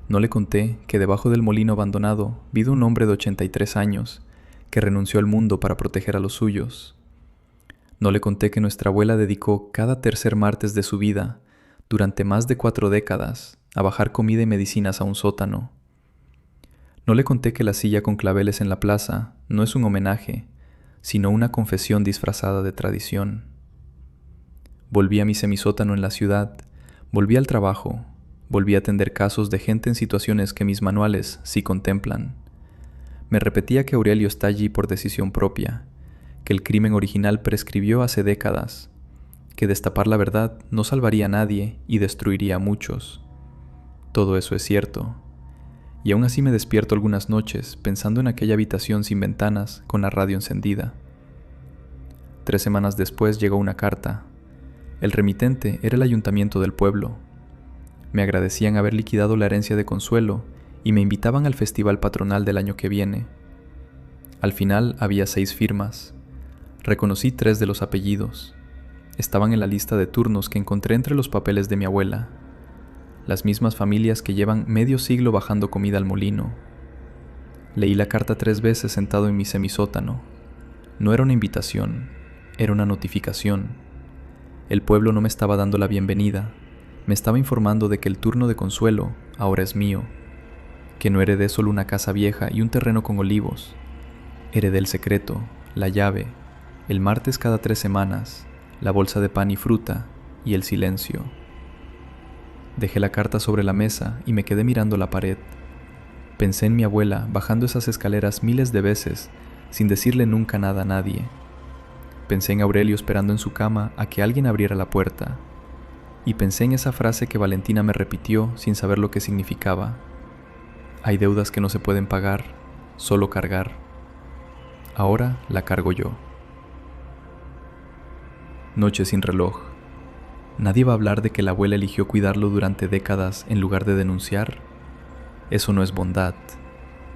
No le conté que debajo del molino abandonado vive un hombre de 83 años que renunció al mundo para proteger a los suyos. No le conté que nuestra abuela dedicó cada tercer martes de su vida, durante más de 4 décadas, a bajar comida y medicinas a un sótano. No le conté que la silla con claveles en la plaza no es un homenaje, sino una confesión disfrazada de tradición. Volví a mi semisótano en la ciudad. Volví al trabajo, volví a atender casos de gente en situaciones que mis manuales sí contemplan. Me repetía que Aurelio está allí por decisión propia, que el crimen original prescribió hace décadas, que destapar la verdad no salvaría a nadie y destruiría a muchos. Todo eso es cierto, y aún así me despierto algunas noches pensando en aquella habitación sin ventanas con la radio encendida. 3 semanas después llegó una carta. El remitente era el ayuntamiento del pueblo. Me agradecían haber liquidado la herencia de Consuelo y me invitaban al festival patronal del año que viene. Al final había 6 firmas. Reconocí 3 de los apellidos. Estaban en la lista de turnos que encontré entre los papeles de mi abuela. Las mismas familias que llevan medio siglo bajando comida al molino. Leí la carta 3 veces sentado en mi semisótano. No era una invitación, era una notificación. El pueblo no me estaba dando la bienvenida, me estaba informando de que el turno de Consuelo ahora es mío, que no heredé solo una casa vieja y un terreno con olivos. Heredé el secreto, la llave, el martes cada 3 semanas, la bolsa de pan y fruta y el silencio. Dejé la carta sobre la mesa y me quedé mirando la pared. Pensé en mi abuela bajando esas escaleras miles de veces sin decirle nunca nada a nadie. Pensé en Aurelio esperando en su cama a que alguien abriera la puerta. Y pensé en esa frase que Valentina me repitió sin saber lo que significaba. Hay deudas que no se pueden pagar, solo cargar. Ahora la cargo yo. Noche sin reloj. ¿Nadie va a hablar de que la abuela eligió cuidarlo durante décadas en lugar de denunciar? Eso no es bondad.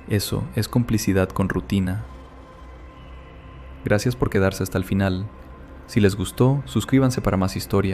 Eso es complicidad con rutina. Gracias por quedarse hasta el final. Si les gustó, suscríbanse para más historia.